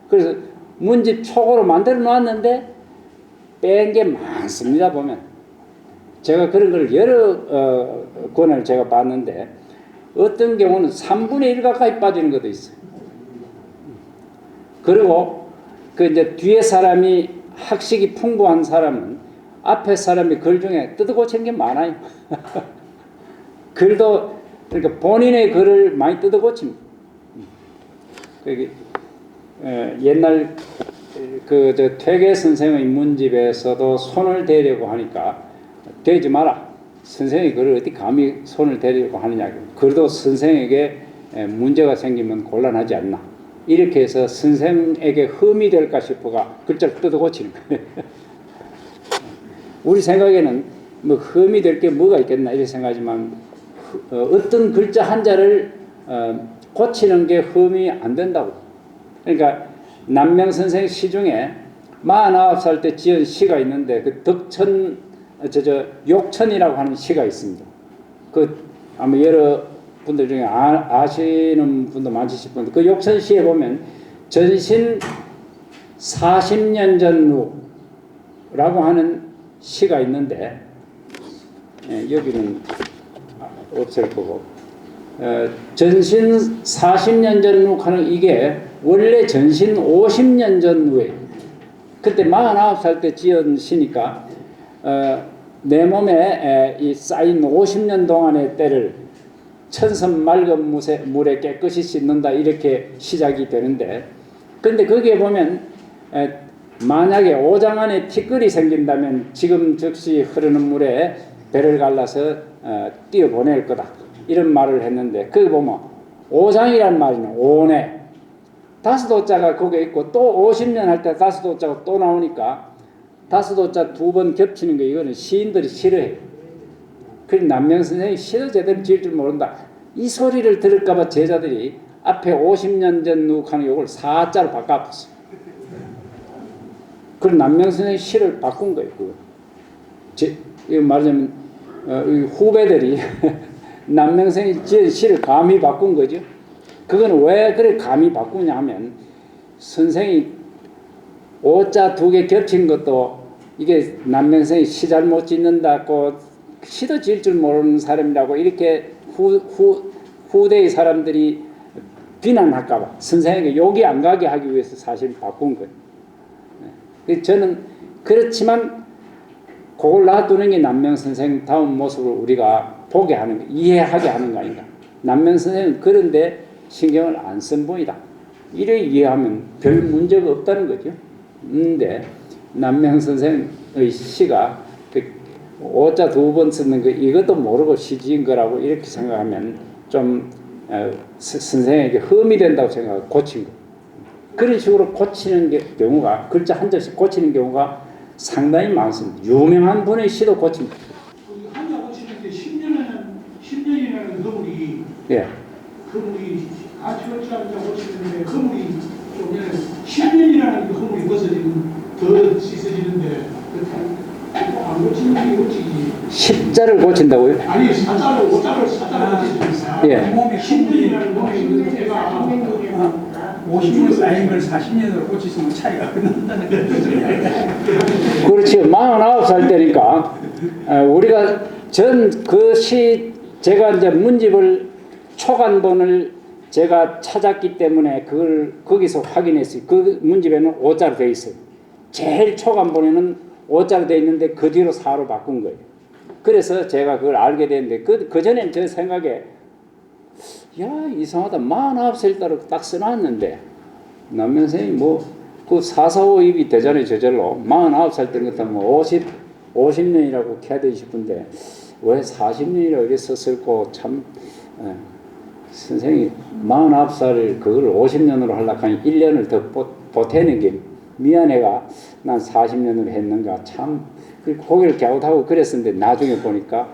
그래서 문집 초고로 만들어 놨는데 뺀 게 많습니다. 보면 제가 그런 걸 여러 권을 제가 봤는데 어떤 경우는 3분의 1 가까이 빠지는 것도 있어요. 그리고 그 이제 뒤에 사람이 학식이 풍부한 사람은 앞에 사람이 글 중에 뜯어고치는 게 많아요. 글도 그러니까 본인의 글을 많이 뜯어고칩니다. 그게 옛날 그 퇴계 선생의 문집에서도 손을 대려고 하니까 대지 마라. 선생이 그걸 어디 감히 손을 대려고 하느냐. 그래도 선생에게 문제가 생기면 곤란하지 않나. 이렇게 해서 선생에게 흠이 될까 싶어가 글자를 뜯어 고치는 거예요. 우리 생각에는 뭐 흠이 될 게 뭐가 있겠나 이렇게 생각하지만 어떤 글자 한자를 고치는 게 흠이 안 된다고. 그러니까 남명 선생 시 중에 49살 때 지은 시가 있는데 그 욕천이라고 하는 시가 있습니다. 그 아마 여러 분들 중에 아시는 분도 많으실 건데 그 욕천 시에 보면 전신 40년 전후라고 하는 시가 있는데 여기는 없을 거고 전신 40년 전후 하는 이게 원래 전신 50년 전후에 그때 49살 때 지은 시니까 내 몸에 이 쌓인 50년 동안의 때를 천선 맑은 물에 깨끗이 씻는다 이렇게 시작이 되는데 근데 거기에 보면 만약에 오장 안에 티끌이 생긴다면 지금 즉시 흐르는 물에 배를 갈라서 띄어보낼 거다 이런 말을 했는데 거기 보면 오장이란 말이는 오네 다섯 오자가 거기에 있고 또 50년 할 때 다섯 오자가 또 나오니까 다섯 오자 두 번 겹치는 거 이거는 시인들이 싫어해요. 그래서 남명 선생이 시도 제대로 지을 줄 모른다. 이 소리를 들을까봐 제자들이 앞에 50년 전 누구하는 요걸 사자로 바꿔봤어요. 그래서 남명 선생이 시를 바꾼 거예요. 이거 말하자면 후배들이 남명 선생이 지은 시를 감히 바꾼 거죠. 그건 왜 그래 감히 바꾸냐 하면 선생이 오자 두 개 겹친 것도 이게 남명 선생이 시 잘못 짓는다고 시도 지을 줄 모르는 사람이라고 이렇게 후대의 사람들이 비난할까봐 선생에게 욕이 안 가게 하기 위해서 사실 바꾼 거예요. 저는 그렇지만 그걸 놔두는 게 남명 선생 다운 모습을 우리가 보게 하는 거, 이해하게 하는 거 아닌가. 남명 선생은 그런데 신경을 안 쓴 분이다. 이래 이해하면 별 문제가 없다는 거죠. 근데 남명 선생의 시가 오자 2번 쓰는 거 이것도 모르고 시지인 거라고 이렇게 생각하면 좀 선생에게 흠이 된다고 생각하고 고친 거. 그런 식으로 고치는 경우가 글자 한 절씩 고치는 경우가 상당히 많습니다. 유명한 분의 시도 고칩니다. 한자 고치는 게 10년이라는 거물이 예. 거물이 같이 한자 고치는데 거물이 좀 10년이라는 거물이 더 씻어지는데 안 고치는 게 고치지. 십자를 고친다고요? 아니 사자를 고치지. 예. 몸이 10년이라는 거물이 내가 50년 쌓인 걸 40년으로 고치시면 차이가 난다는 거죠. 그렇지. 49살 때니까 우리가 제가 이제 문집을 초간본을 제가 찾았기 때문에 그걸 거기서 확인했어요. 그 문집에는 5자로 되어 있어요. 제일 초간본에는 5자로 되어 있는데 그 뒤로 4로 바꾼 거예요. 그래서 제가 그걸 알게 됐는데 그 전에는 제 생각에 야 이상하다. 49살 따로 딱 써놨는데 남면 선생님이 그 445입이 되잖아요. 저절로 49살 때는 것도 50년이라고 해야 되지 싶은데 왜 40년이라고 이렇게 썼을까 참 선생님이 49살을 그걸 50년으로 하려고 하니 1년을 더 보태는 게 미안해가 난 40년으로 했는가 참 고개를 갸웃하고 그랬었는데 나중에 보니까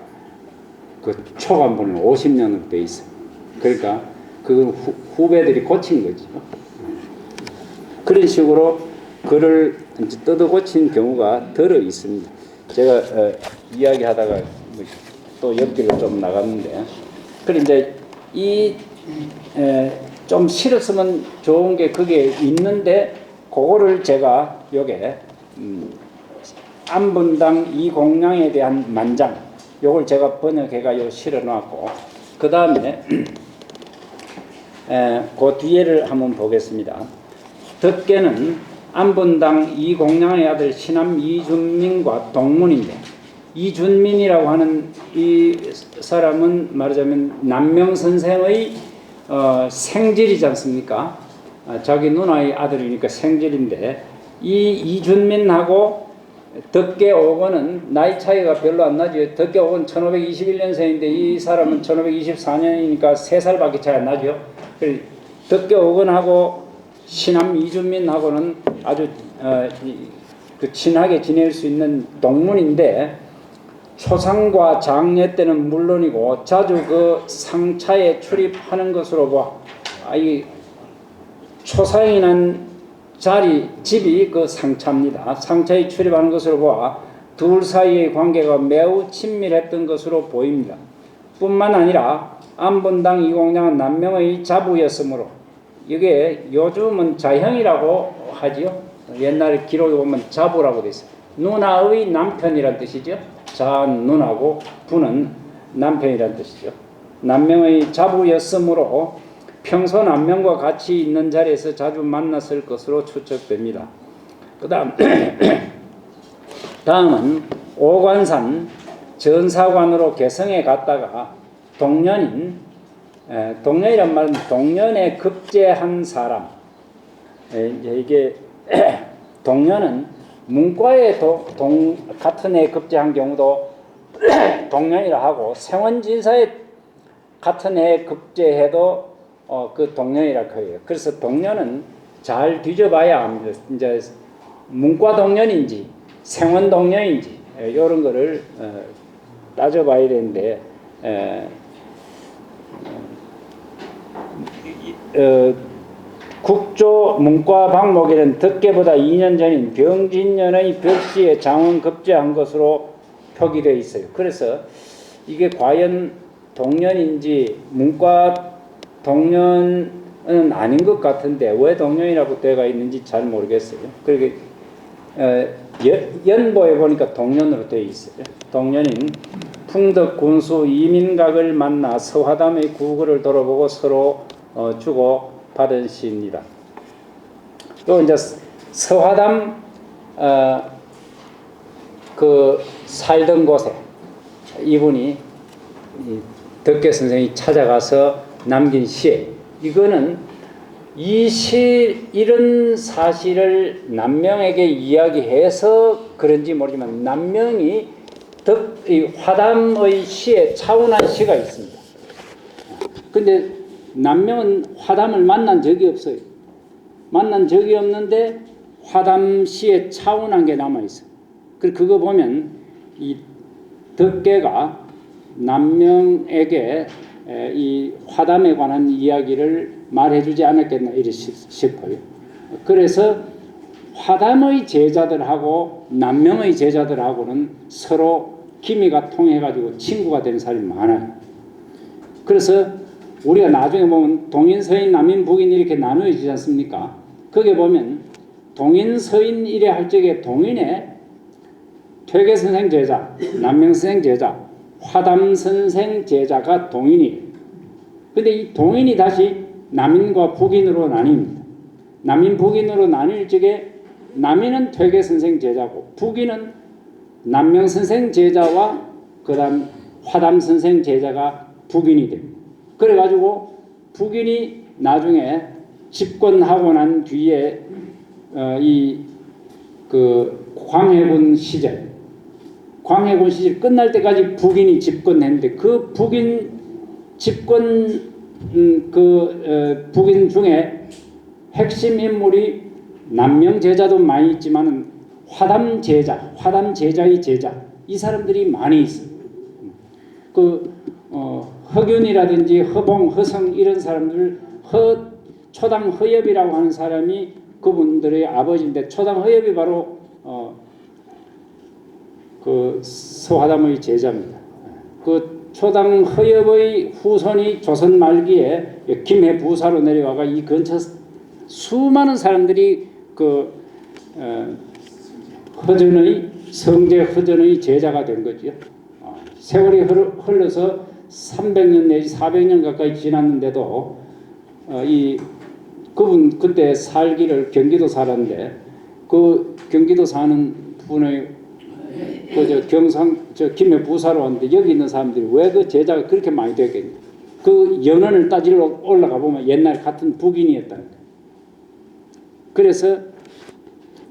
그 초간본은 50년으로 돼 있어요. 그러니까 그 후배들이 고친 거죠. 그런 식으로 글을 이제 뜯어 고친 경우가 들어 있습니다. 제가 이야기하다가 또 옆길로 좀 나갔는데, 그래 이제 좀 실었으면 좋은 게 그게 있는데 그거를 제가 요게 안분당 이공량에 대한 만장 요걸 제가 번역해가 요 실어놨고 그 다음에 그 뒤에를 한번 보겠습니다. 덕계는 안분당 이공량의 아들 신암 이준민과 동문인데 이준민이라고 하는 이 사람은 말하자면 남명 선생의 생질이지 않습니까? 자기 누나의 아들이니까 생질인데 이 이준민하고 덕계 오건은 나이 차이가 별로 안 나죠. 덕계 오건 1521년생인데 이 사람은 1524년이니까 3살밖에 차이 안 나죠. 덕계 오건하고 신암 이준민하고는 아주 친하게 지낼 수 있는 동문인데 초상과 장례 때는 물론이고 자주 그 상차에 출입하는 것으로 봐. 이 초상이 난 집이 그 상차입니다. 상차에 출입하는 것으로 봐 둘 사이의 관계가 매우 친밀했던 것으로 보입니다. 뿐만 아니라 안분당 이공량은 남명의 자부였으므로 이게 요즘은 자형이라고 하지요. 옛날에 기록에 보면 자부라고 돼 있어요. 누나의 남편이란 뜻이죠. 자 누나고 부는 남편이란 뜻이죠. 남명의 자부였으므로 평소 남명과 같이 있는 자리에서 자주 만났을 것으로 추측됩니다. 다음은 오관산 전사관으로 개성에 갔다가 동년이란 말은 동년에 급제한 사람. 이게 동년은 문과에 같은 해 급제한 경우도 동년이라 하고 생원진사에 같은 해 급제해도 그 동년이라고 해요. 그래서 동년은 잘 뒤져봐야 합니다. 이제 문과 동년인지 생원 동년인지 이런 거를 따져봐야 되는데 국조 문과 방목에는 덕계보다 2년 전인 병진년의 벽시에 장원 급제한 것으로 표기되어 있어요. 그래서 이게 과연 동년인지 문과 동년은 아닌 것 같은데 왜 동년이라고 되어 있는지 잘 모르겠어요. 그리고 연보에 보니까 동년으로 되어 있어요. 동년인 풍덕 군수 이민각을 만나 서화담의 구글을 돌아보고 서로 주고 받은 시입니다. 또 이제 서화담 그 살던 곳에 이분이 덕계 선생이 찾아가서 남긴 시에 이거는 이런 사실을 남명에게 이야기해서 그런지 모르지만 남명이 이 화담의 시에 차운한 시가 있습니다. 근데 남명은 화담을 만난 적이 없어요. 만난 적이 없는데 화담 시에 차운한 게 남아 있어요. 그거 보면 이 덕계가 남명에게 이 화담에 관한 이야기를 말해주지 않았겠나 이렇게 싶어요. 그래서 화담의 제자들하고 남명의 제자들하고는 서로 기미가 통해가지고 친구가 된 사람이 많아요. 그래서 우리가 나중에 보면 동인, 서인, 남인, 북인 이렇게 나누어지지 않습니까? 거기에 보면 동인, 서인 이래 할 적에 동인에 퇴계선생 제자, 남명선생 제자, 화담선생 제자가 동인이에요. 근데 이 동인이 다시 남인과 북인으로 나뉩니다. 남인, 북인으로 나뉠 적에 남인은 퇴계선생 제자고 북인은 남명선생 제자와 그 다음 화담선생 제자가 북인이 됩니다. 그래가지고 북인이 나중에 집권하고 난 뒤에 이 그 광해군 시절 끝날 때까지 북인이 집권했는데 그 북인 집권 북인 중에 핵심 인물이 남명 제자도 많이 있지만은 화담 제자의 제자 이 사람들이 많이 있어요. 허균이라든지 허봉, 허성 이런 사람들 초당 허엽이라고 하는 사람이 그분들의 아버지인데 초당 허엽이 바로 그 서화담의 제자입니다. 그 초당 허엽의 후손이 조선 말기에 김해 부사로 내려와가 이 근처 수많은 사람들이 성제 허전의 제자가 된 거죠. 세월이 흘러서 300년 내지 400년 가까이 지났는데도 그분 그때 살기를 경기도 살았는데 그 경기도 사는 분의 김해 부사로 왔는데 여기 있는 사람들이 왜 그 제자가 그렇게 많이 됐겠냐. 그 연원을 따지러 올라가 보면 옛날 같은 북인이었다는 거예요. 그래서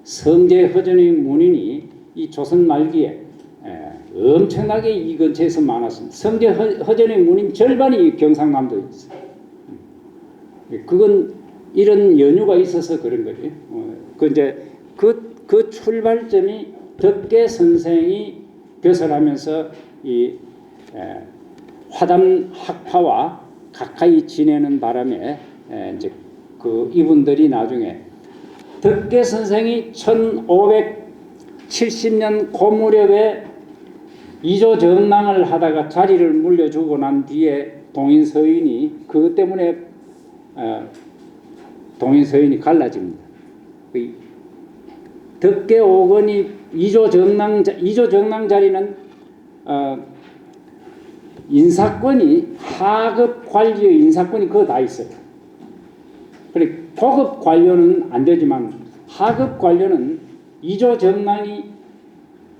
성제 허전의 문인이 이 조선 말기에 엄청나게 이 근처에서 많았습니다. 성제 허전의 문인 절반이 경상남도에 있어요. 그건 이런 연유가 있어서 그런 거죠. 그 출발점이 덕계 선생이 벼슬하면서 이 화담 학파와 가까이 지내는 바람에 이제 이분들이 나중에 덕계 선생이 1570년 고무렵에 이조 정랑을 하다가 자리를 물려주고 난 뒤에 동인 서인이 그것 때문에 동인 서인이 갈라집니다. 덕계 오건이 이조 정랑 자리는 인사권이 하급 관리의 인사권이 그거 다 있어요. 그래 고급 관료는 안 되지만 하급 관료는 이조 정랑이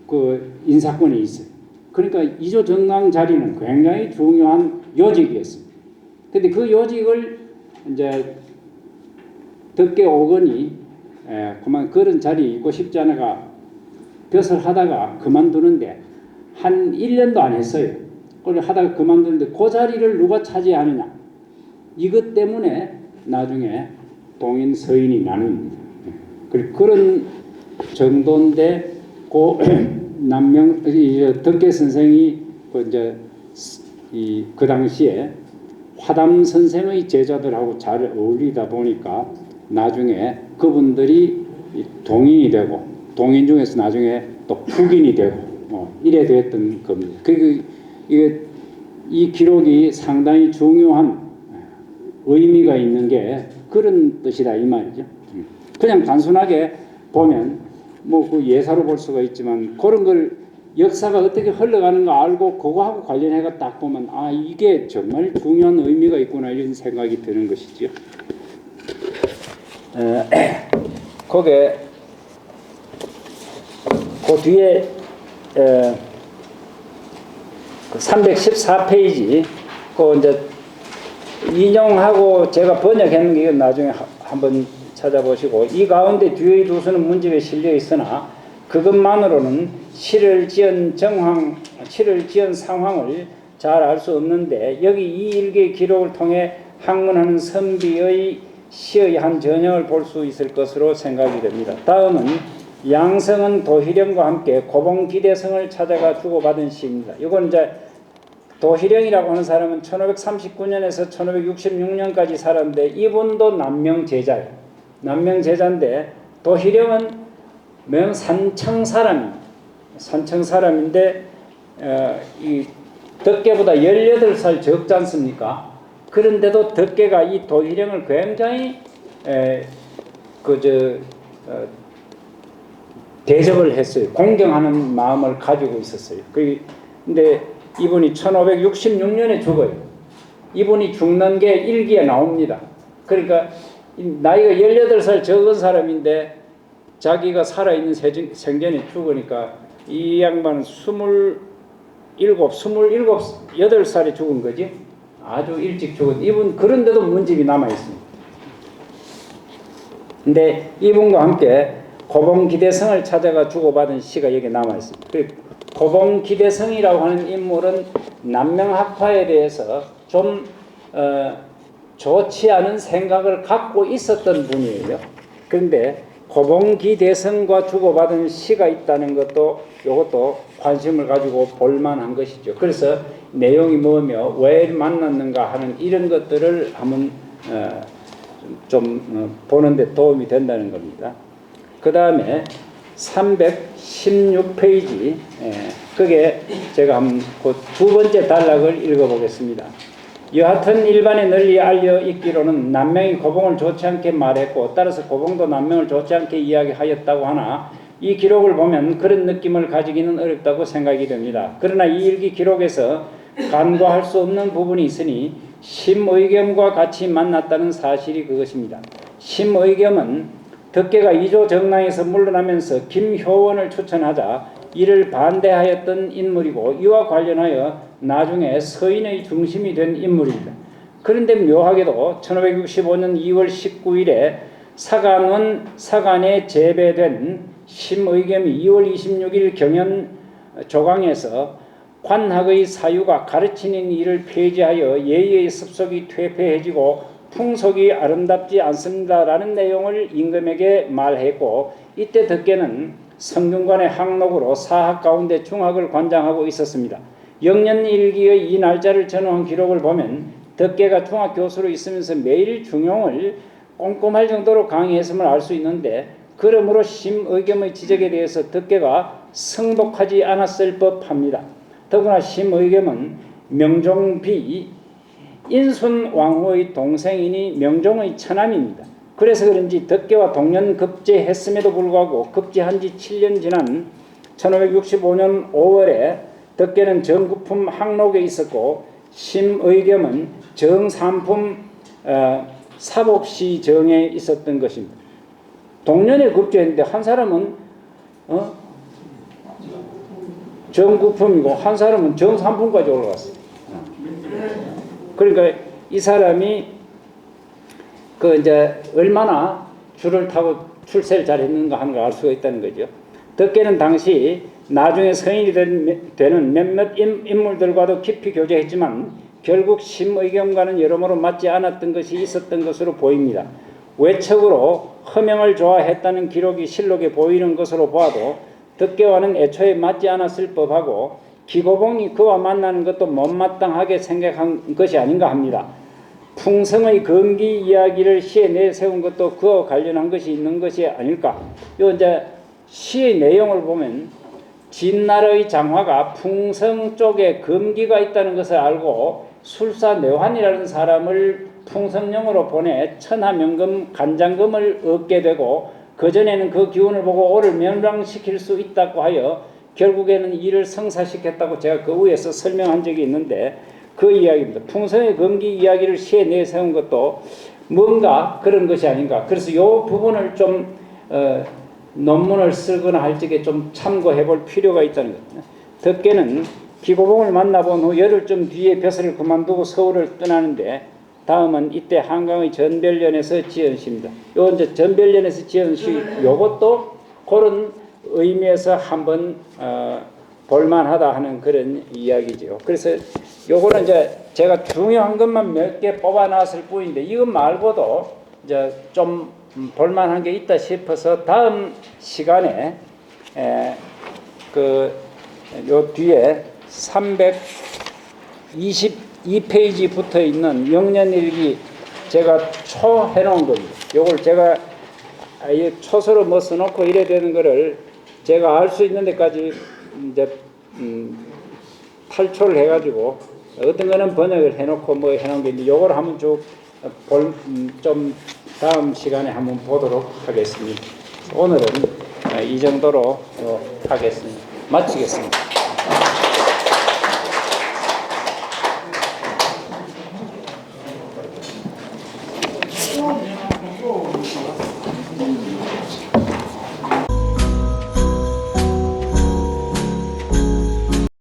그 인사권이 있어요. 그러니까 이조 정랑 자리는 굉장히 중요한 요직이었습니다. 근데 그 요직을 이제 덕계 오건이 그만 그런 자리에 있고 싶지 않아가 벼슬 하다가 그만두는데 한 1년도 안 했어요. 그걸 하다가 그만두는데 그 자리를 누가 차지하느냐. 이것 때문에 나중에 동인 서인이 나눕니다. 그런 정도인데 남명 덕계 선생이 그 당시에 화담 선생의 제자들하고 잘 어울리다 보니까 나중에 그분들이 동인이 되고 동인 중에서 나중에 또 북인이 되고 이래 됐던 겁니다. 이 기록이 상당히 중요한 의미가 있는 게 그런 뜻이다 이 말이죠. 그냥 단순하게 보면 그 예사로 볼 수가 있지만 그런 걸 역사가 어떻게 흘러가는가 알고 그거하고 관련해가 딱 보면 이게 정말 중요한 의미가 있구나 이런 생각이 드는 것이죠. 거기에 그 뒤에 314페이지 그 이제 인용하고 제가 번역했는 게 나중에 한번 찾아보시고 이 가운데 뒤의 두 수는 문집에 실려 있으나 그것만으로는 시를 지은 상황을 잘 알 수 없는데 여기 이 일기의 기록을 통해 학문하는 선비의 시의 한 전형을 볼 수 있을 것으로 생각이 됩니다. 다음은 양성은 도희령과 함께 고봉기대성을 찾아가 주고받은 시입니다. 이건 이제 도희령이라고 하는 사람은 1539년에서 1566년까지 살았는데 이분도 남명제자예요. 남명제자인데 도희령은 산청 사람인데 이 덕계보다 18살 적지 않습니까? 그런데도 덕계가 이 도희령을 굉장히 대접을 했어요. 공경하는 마음을 가지고 있었어요. 근데 이분이 1566년에 죽어요. 이분이 죽는 게 일기에 나옵니다. 그러니까 나이가 18살 적은 사람인데 자기가 살아있는 생전에 죽으니까 이 양반은 28살에 죽은 거지. 아주 일찍 죽은. 이분 그런데도 문집이 남아있습니다. 근데 이분과 함께 고봉기대성을 찾아가 주고받은 시가 여기 남아있습니다. 고봉기대성이라고 하는 인물은 남명학파에 대해서 좀 좋지 않은 생각을 갖고 있었던 분이에요. 그런데 고봉기대성과 주고받은 시가 있다는 것도 이것도 관심을 가지고 볼만한 것이죠. 그래서 내용이 뭐며 왜 만났는가 하는 이런 것들을 한번 좀 보는 데 도움이 된다는 겁니다. 그 다음에 316페이지 그게 제가 한번 그 두 번째 단락을 읽어보겠습니다. 여하튼 일반에 널리 알려 있기로는 남명이 고봉을 좋지 않게 말했고 따라서 고봉도 남명을 좋지 않게 이야기하였다고 하나 이 기록을 보면 그런 느낌을 가지기는 어렵다고 생각이 됩니다. 그러나 이 일기 기록에서 간과할 수 없는 부분이 있으니 심의겸과 같이 만났다는 사실이 그것입니다. 심의겸은 덕계가 이조 정랑에서 물러나면서 김효원을 추천하자 이를 반대하였던 인물이고 이와 관련하여 나중에 서인의 중심이 된 인물입니다. 그런데 묘하게도 1565년 2월 19일에 사간에 제배된 심의겸이 2월 26일 경연 조강에서 관학의 사유가 가르치는 일을 폐지하여 예의의 습속이 퇴폐해지고 풍속이 아름답지 않습니다라는 내용을 임금에게 말했고 이때 덕계는 성균관의 학록으로 사학 가운데 중학을 관장하고 있었습니다. 영년일기의 이 날짜를 전후한 기록을 보면 덕계가 중학교수로 있으면서 매일 중용을 꼼꼼할 정도로 강의했음을 알 수 있는데 그러므로 심의겸의 지적에 대해서 덕계가 승복하지 않았을 법합니다. 더구나 심의겸은 명종비 인순왕후의 동생이니 명종의 처남입니다. 그래서 그런지 덕계와 동년급제했음에도 불구하고 급제한 지 7년 지난 1565년 5월에 덕계는 정구품 학록에 있었고 심의겸은 정삼품 사복시 정에 있었던 것입니다. 동년에 급제했는데 한 사람은 정구품이고 한 사람은 정삼품까지 올라갔어요. 그러니까 이 사람이 이제 얼마나 줄을 타고 출세를 잘했는가 하는 걸 알 수가 있다는 거죠. 덕계는 당시 나중에 성인이 되는 몇몇 인물들과도 깊이 교제했지만 결국 심의겸과는 여러모로 맞지 않았던 것이 있었던 것으로 보입니다. 외척으로 허명을 좋아했다는 기록이 실록에 보이는 것으로 보아도 덕계와는 애초에 맞지 않았을 법하고 기고봉이 그와 만나는 것도 못마땅하게 생각한 것이 아닌가 합니다. 풍성의 금기 이야기를 시에 내세운 것도 그와 관련한 것이 있는 것이 아닐까. 요 이제 시의 내용을 보면 진나라의 장화가 풍성 쪽에 금기가 있다는 것을 알고 술사내환이라는 사람을 풍성령으로 보내 천하명금 간장금을 얻게 되고 그전에는 그 기운을 보고 오를 멸망시킬 수 있다고 하여 결국에는 이를 성사시켰다고 제가 그 위에서 설명한 적이 있는데 그 이야기입니다. 풍성의 금기 이야기를 시에 내세운 것도 뭔가 그런 것이 아닌가. 그래서 이 부분을 좀 논문을 쓰거나 할 적에 좀 참고해 볼 필요가 있다는 겁니다. 덕계는 기고봉을 만나본 후 열흘쯤 뒤에 벼슬을 그만두고 서울을 떠나는데 다음은 이때 한강의 전별련에서 지은 시입니다. 요 이제 전별련에서 지은 시 요것도 그런 의미에서 한번 볼만하다 하는 그런 이야기죠. 그래서 요거는 이제 제가 중요한 것만 몇 개 뽑아놨을 뿐인데 이것 말고도 이제 좀 볼만한 게 있다 싶어서 다음 시간에 요 뒤에 322페이지 붙어 있는 영년일기 제가 초 해놓은 겁니다. 요걸 제가 초서로 뭐 써놓고 이래야 되는 거를 제가 알 수 있는 데까지 이제 8초를 해가지고 어떤 거는 번역을 해놓고 뭐 해놓은 게 있는데 요걸 한번 쭉 좀 다음 시간에 한번 보도록 하겠습니다. 오늘은 이 정도로 하겠습니다. 마치겠습니다.